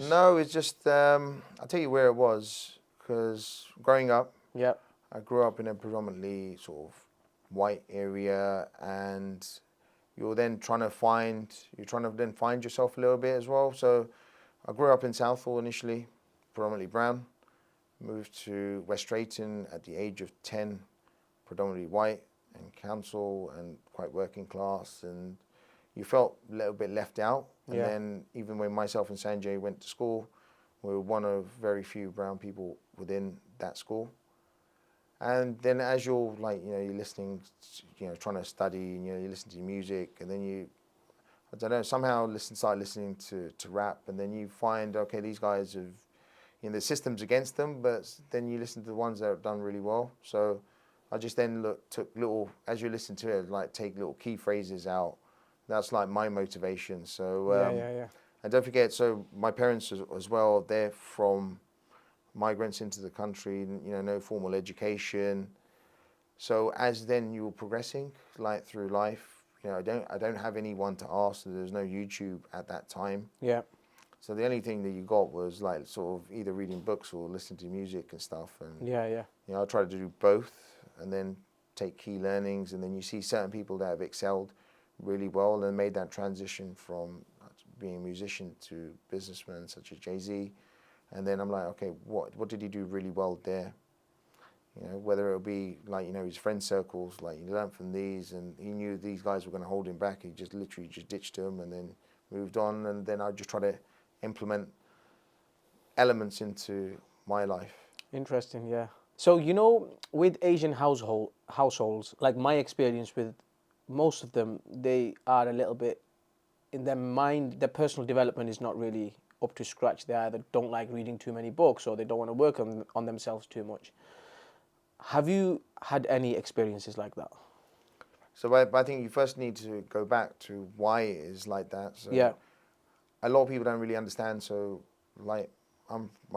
No, it's just I'll tell you where it was, because growing up, Yeah. I grew up in a predominantly sort of white area, and you're then trying to find yourself a little bit as well. So I grew up in Southall initially, predominantly brown. Moved to West Drayton at the age of 10, predominantly white and council and quite working class, and you felt a little bit left out. And Yeah. then even when myself and Sanjay went to school, we were one of very few brown people within that school. And then as you're you're listening, trying to study, and you listen to music, and then I don't know, somehow start listening to rap, and then you find, okay, these guys have, the system's against them, but then you listen to the ones that have done really well. So I just then took little, as you listen to it, take little key phrases out. That's like my motivation. So Yeah. and don't forget, so my parents as well, they're from migrants into the country, no formal education. So as then you're progressing through life, I don't have anyone to ask. So there's no YouTube at that time. Yeah. So the only thing that you got was sort of either reading books or listening to music and stuff. And Yeah. I tried to do both, and then take key learnings, and then you see certain people that have excelled really well and made that transition from being a musician to businessmen such as Jay-Z. And then I'm like, okay, what did he do really well there? Whether it'll be his friend circles, he learned from these, and he knew these guys were going to hold him back. He just literally ditched them and then moved on. And then I just try to implement elements into my life. Interesting, yeah. So with Asian households, like my experience with most of them, they are a little bit in their mind. Their personal development is not really up to scratch. They either don't like reading too many books, or they don't want to work on themselves too much. Have you had any experiences like that? So I think you first need to go back to why it is like that. So Yeah. a lot of people don't really understand. So my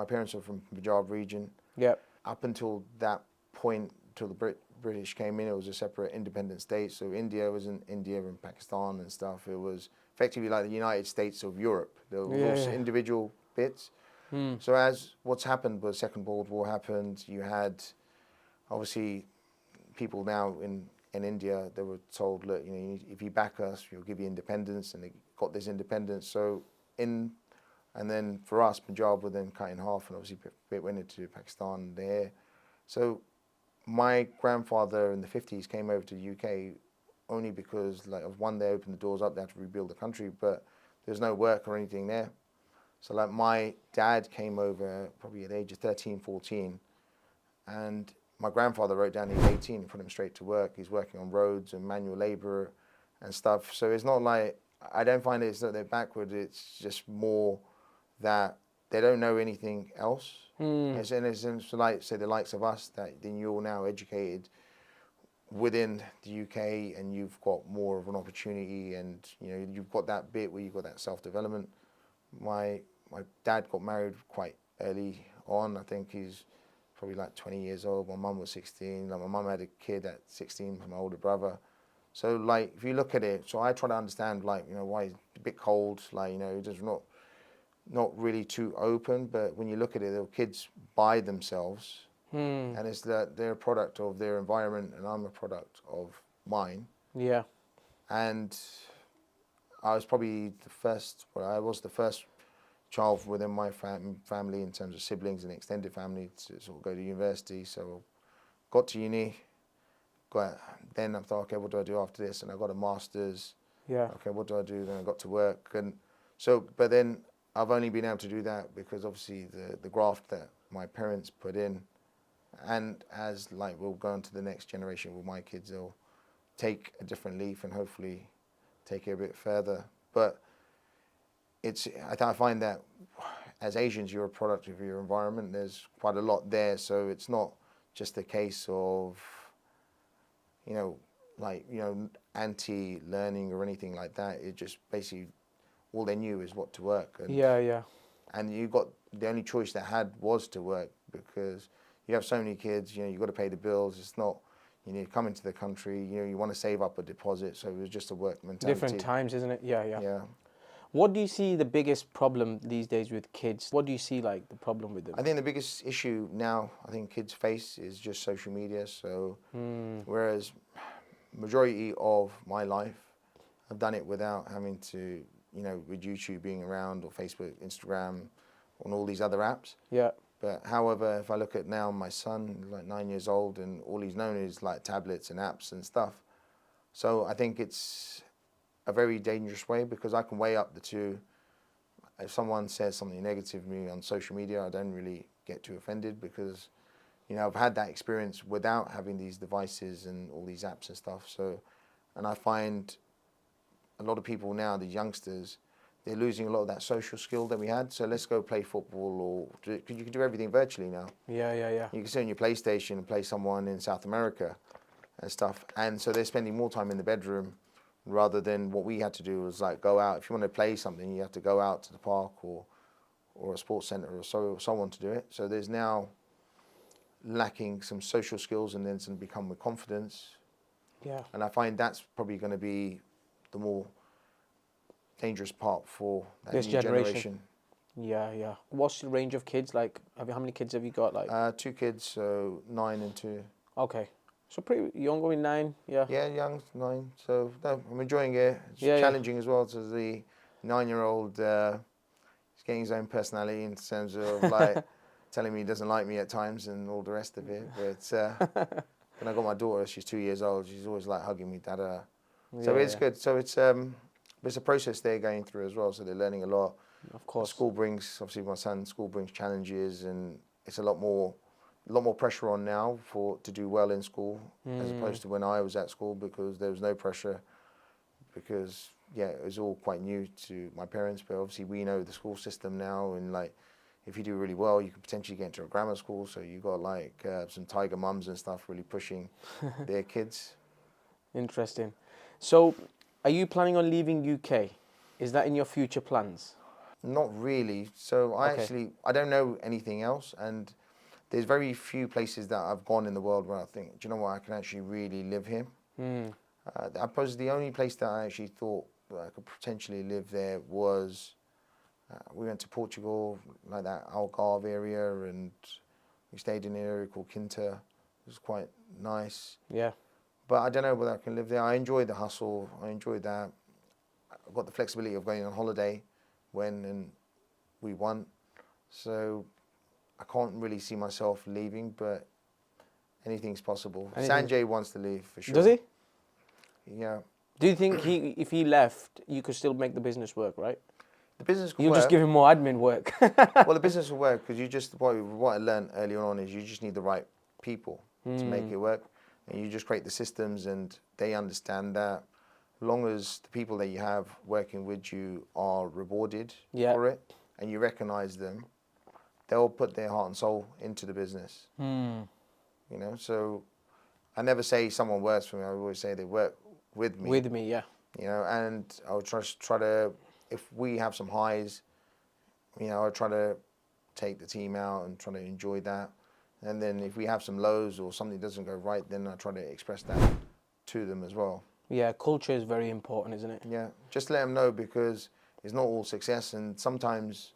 parents are from Punjab region. Yeah. Up until that point, till the British came in, it was a separate independent state. So India was in India and Pakistan and stuff. It was effectively like the United States of Europe. There were also individual bits. So as what's happened was Second World War happened. You had obviously people now in India, they were told, look, if you back us, we'll give you independence, and they got this independence. So and then for us, Punjab were then cut in half, and obviously it went into Pakistan there. So my grandfather in the 50s came over to the UK only because, of one, they opened the doors up, they had to rebuild the country, but there's no work or anything there. So my dad came over probably at the age of 13, 14, and my grandfather wrote down he's 18 and put him straight to work. He's working on roads and manual labor and stuff. So it's not I don't find it's that they're backward. It's just more that they don't know anything else. It's say the likes of us, that then you're now educated within the UK, and you've got more of an opportunity, and you've got that bit where you've got that self-development. My dad got married quite early on. I think he's probably 20 years old. My mum was 16. My mum had a kid at 16 from my older brother. So if you look at it, so I try to understand why it's a bit cold, just not really too open. But when you look at it, the kids by themselves, and it's that they're a product of their environment, and I'm a product of mine. Yeah. And I was probably I was the first child within my family in terms of siblings and extended family to sort of go to university. So got to uni, then I thought, okay, what do I do after this? And I got a master's. Yeah. Okay, what do I do? Then I got to work. And so, but then I've only been able to do that because obviously the graft that my parents put in, and as we'll go on to the next generation with my kids, they'll take a different leaf and hopefully take it a bit further. But I find that as Asians, you're a product of your environment. There's quite a lot there, so it's not just a case of anti-learning or anything like that. It just basically all they knew is what to work. And, Yeah. And you got the only choice they had was to work because you have so many kids. You got to pay the bills. It's not. You come into the country. You want to save up a deposit. So it was just a work mentality. Different times, isn't it? Yeah. Yeah. What do you see the biggest problem these days with kids? What do you see like the problem with them? I think the biggest issue now I think kids face is just social media. So whereas majority of my life I've done it without having to, with YouTube being around or Facebook, Instagram, and all these other apps. Yeah. But however, if I look at now my son, he's like 9 years old, and all he's known is like tablets and apps and stuff. So I think it's a very dangerous way because I can weigh up the two. If someone says something negative to me on social media, I don't really get too offended because, I've had that experience without having these devices and all these apps and stuff. So, and I find a lot of people now, the youngsters, they're losing a lot of that social skill that we had. So let's go play football because you can do everything virtually now. Yeah. You can sit on your PlayStation and play someone in South America and stuff. And so they're spending more time in the bedroom rather than what we had to do was like go out. If you want to play something, you have to go out to the park or a sports center or someone to do it. So there's now lacking some social skills and then some become with confidence. Yeah. And I find that's probably going to be the more dangerous part for that This new generation. Yeah. What's the range of kids? Like, how many kids have you got? Like, 2 kids, so 9 and 2. Okay. So pretty young, going 9, yeah. Yeah, young, 9. So no, I'm enjoying it. It's Yeah, challenging as well. So the 9-year-old, he's getting his own personality in terms of like telling me he doesn't like me at times and all the rest of it. But when I got my daughter, she's 2 years old. She's always like hugging me, Dada. So it's good. So it's a process they're going through as well. So they're learning a lot. Of course. School brings, obviously, my son. School brings challenges, and it's a lot more pressure on now to do well in school as opposed to when I was at school because there was no pressure because it was all quite new to my parents. But obviously, we know the school system now, and like if you do really well, you could potentially get into a grammar school. So you got like some tiger mums and stuff really pushing their kids. Interesting. So, are you planning on leaving UK? Is that in your future plans? Not really. So I don't know anything else, and there's very few places that I've gone in the world where I think, do you know what, I can actually really live here. I suppose the only place that I actually thought that I could potentially live there was we went to Portugal, like that Algarve area, and we stayed in an area called Quinta. It was quite nice. Yeah. But I don't know whether I can live there. I enjoy the hustle. I enjoy that. I've got the flexibility of going on holiday when and we want. So I can't really see myself leaving, but anything's possible. Sanjay wants to leave for sure. Does he? Yeah. Do you think if he left, you could still make the business work, right? The business could You'll work. just give him more admin work. Well, the business will work because what I learned earlier on is you just need the right people to make it work. And you just create the systems and they understand that. As long as the people that you have working with you are rewarded for it and you recognize them, they'll put their heart and soul into the business. So I never say someone works for me. I always say they work with me. With me, yeah. And I'll try to, if we have some highs, I'll try to take the team out and try to enjoy that. And then if we have some lows or something doesn't go right, then I try to express that to them as well. Yeah, culture is very important, isn't it? Yeah, just let them know because it's not all success. And sometimes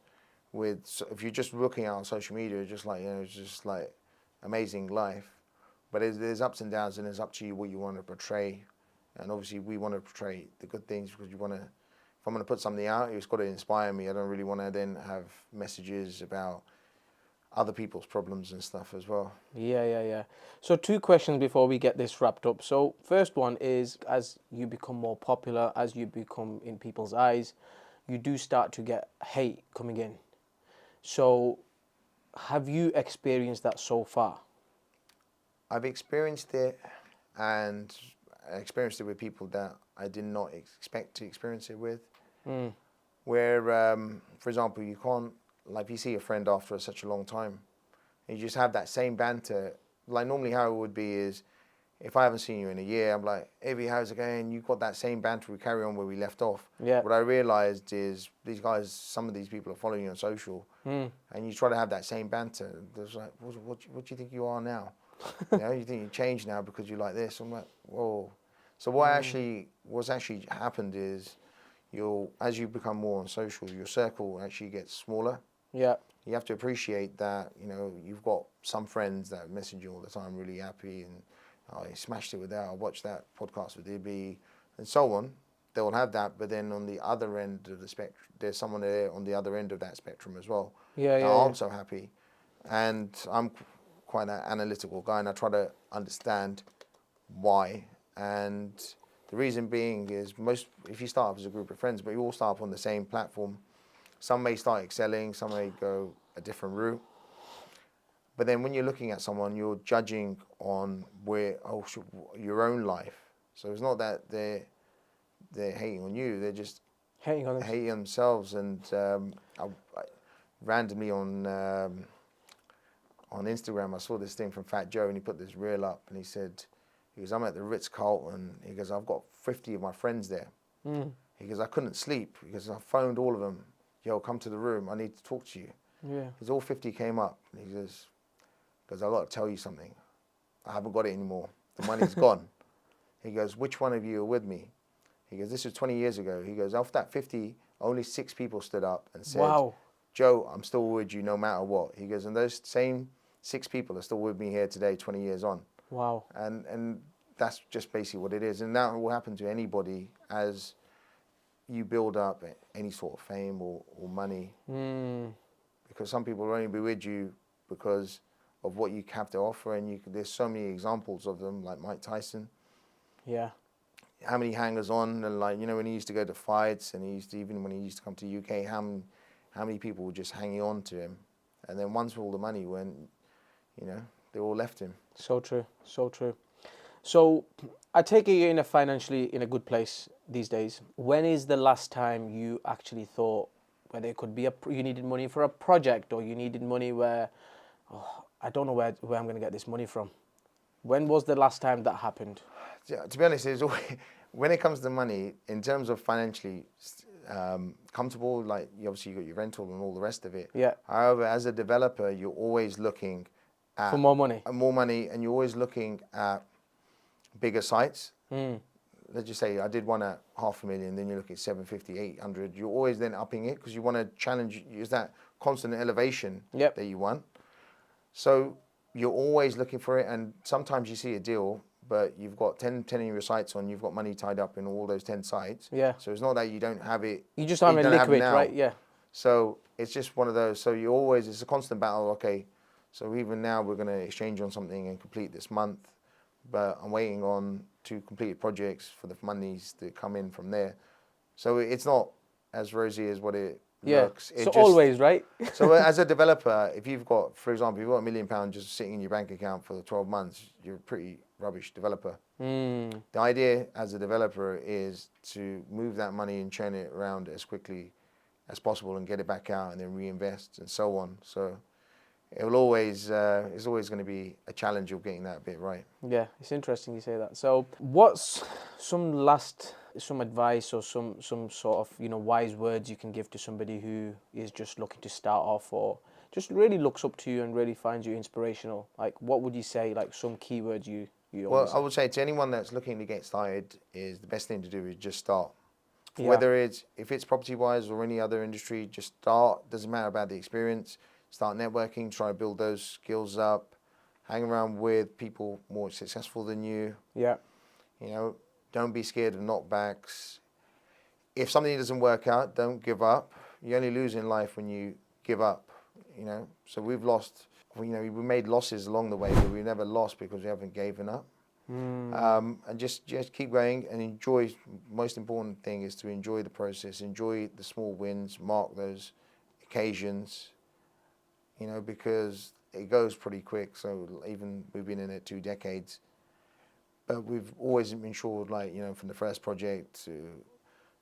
if you're just looking out on social media, it's just like amazing life. But there's ups and downs and it's up to you what you want to portray. And obviously we want to portray the good things because if I'm going to put something out, it's got to inspire me. I don't really want to then have messages about other people's problems and stuff as well. Yeah. So 2 questions before we get this wrapped up. So first one is, as you become more popular, as you become in people's eyes, you do start to get hate coming in. So have you experienced that so far? I've experienced it, and I experienced it with people that I did not expect to experience it with. Where, for example, you can't, like if you see a friend after such a long time, and you just have that same banter. Like normally how it would be is, if I haven't seen you in a year, I'm like, Ibby, how's it going? You've got that same banter, we carry on where we left off. Yeah. What I realized is these guys, some of these people are following you on social, and you try to have that same banter. There's like, what do you think you are now? You think you changed now because you like this? I'm like, whoa. So what's actually happened is, as you become more on social, your circle actually gets smaller. Yeah. You have to appreciate that, you've got some friends that message you all the time, really happy, and I smashed it with that, I watched that podcast with Ibby, and so on. They'll have that, but then on the other end of the spectrum, there's someone there on the other end of that spectrum as well. Yeah, that yeah, aren't yeah. so happy. And I'm quite an analytical guy, and I try to understand why. And the reason being is if you start up as a group of friends, but you all start up on the same platform, some may start excelling, some may go a different route. But then when you're looking at someone, you're judging on your own life. So it's not that they're hating on you; they're just Hating on themselves. And I randomly on Instagram, I saw this thing from Fat Joe, and he put this reel up, and he goes, I'm at the Ritz-Carlton. He goes, I've got 50 of my friends there. He goes, I couldn't sleep. He goes, I phoned all of them. Yo, come to the room. I need to talk to you. Yeah. Because all 50 came up. And he goes, I've got to tell you something. I haven't got it anymore. The money's gone. He goes, which one of you are with me? He goes, this was 20 years ago. He goes, off that 50, only 6 people stood up and said, Wow. Joe, I'm still with you no matter what. He goes, and those same 6 people are still with me here today, 20 years on. Wow. And that's just basically what it is. And that will happen to anybody as you build up any sort of fame or money. Because some people will only be with you because of what you have to offer. And there's so many examples of them, like Mike Tyson. Yeah. How many hangers on, and when he used to go to fights, and even when he used to come to UK, how many people were just hanging on to him. And then once all the money went, they all left him. So true, so true. So I take it you're financially in a good place these days. When is the last time you actually thought whether it could be you needed money for a project, or you needed money where, I don't know where I'm going to get this money from? When was the last time that happened? Yeah, to be honest, when it comes to money, in terms of financially comfortable, like obviously you got your rental and all the rest of it. Yeah. However, as a developer, you're always looking at For more money. More money, and you're always looking at bigger sites. Let's just say I did one at 500,000, then you're looking at 750, 800. You're always then upping it because you want to challenge. Use that constant elevation that you want. So you're always looking for it, and sometimes you see a deal, but you've got 10 of your sites on, you've got money tied up in all those 10 sites. Yeah. So it's not that you don't have it. You just have it liquid, right? Yeah. So it's just one of those. So it's a constant battle. Okay, so even now we're going to exchange on something and complete this month, but I'm waiting on 2 completed projects for the monies that come in from there. So it's not as rosy as what it looks. So always, right? So as a developer, if you've got, for example, you've got £1 million just sitting in your bank account for 12 months, you're a pretty rubbish developer. The idea as a developer is to move that money and churn it around as quickly as possible and get it back out and then reinvest and so on. So it will always, it's always going to be a challenge of getting that bit right. Yeah, it's interesting you say that. So what's some advice or some sort of, wise words you can give to somebody who is just looking to start off or just really looks up to you and really finds you inspirational? Like, what would you say, like some keywords you Well, I would say to anyone that's looking to get started, is the best thing to do is just start. Yeah. Whether if it's property-wise or any other industry, just start. Doesn't matter about the experience. Start networking, try to build those skills up, hang around with people more successful than you. Yeah. Don't be scared of knockbacks. If something doesn't work out, don't give up. You only lose in life when you give up, So we've lost, we made losses along the way, but we never lost because we haven't given up. And just keep going and enjoy. Most important thing is to enjoy the process, enjoy the small wins, mark those occasions, because it goes pretty quick. So even we've been in it 2 decades, but we've always ensured, from the first project to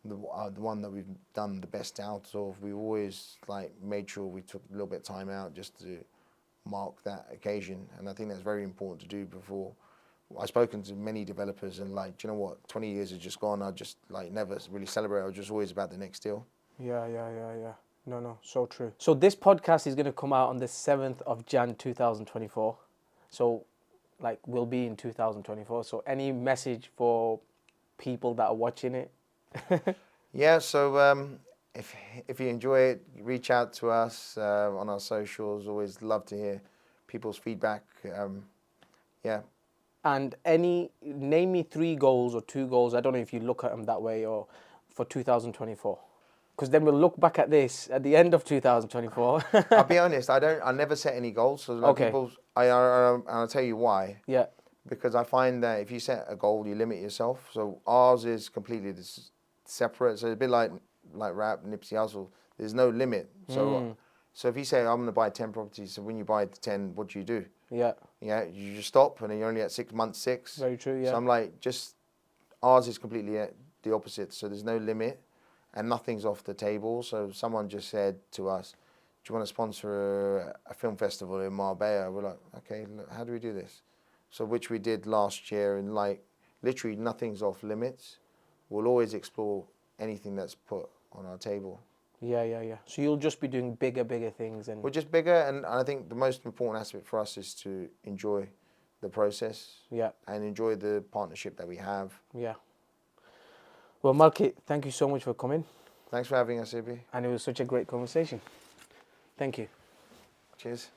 the one that we've done the best out of, we always made sure we took a little bit of time out just to mark that occasion. And I think that's very important to do I've spoken to many developers and like, do you know what? 20 years has just gone. I just like never really celebrate. I was just always about the next deal. Yeah. No, so true. So this podcast is going to come out on the 7th of Jan 2024. So like we'll be in 2024. So any message for people that are watching it? Yeah, so if you enjoy it, reach out to us on our socials. Always love to hear people's feedback. Yeah. And name me 3 goals or 2 goals. I don't know if you look at them that way or for 2024. Because then we'll look back at this at the end of 2024. I'll be honest, I never set any goals. So like people, I'll tell you why. Yeah. Because I find that if you set a goal, you limit yourself. So ours is completely separate. So it's a bit like rap, Nipsey Hussle. There's no limit. So so if you say, I'm going to buy 10 properties, so when you buy 10, what do? Yeah. Yeah, you just stop and then you're only at 6 months 6. Very true, yeah. So I'm like, ours is completely the opposite. So there's no limit and nothing's off the table. So someone just said to us, do you want to sponsor a film festival in Marbella? We're like, okay, look, how do we do this? So which we did last year, and like literally nothing's off limits. We'll always explore anything that's put on our table. Yeah. So you'll just be doing bigger things. And we're just bigger, and I think the most important aspect for us is to enjoy the process. Yeah. And enjoy the partnership that we have. Yeah. Well, Malkit, thank you so much for coming. Thanks for having us, Ibby. And it was such a great conversation. Thank you. Cheers.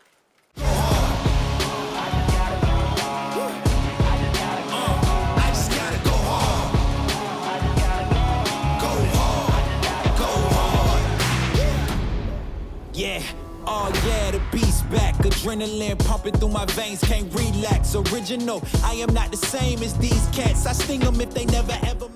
Yeah, oh yeah, the beat's back. Adrenaline pumping through my veins, can't relax. Original, I am not the same as these cats. I sting them if they never ever.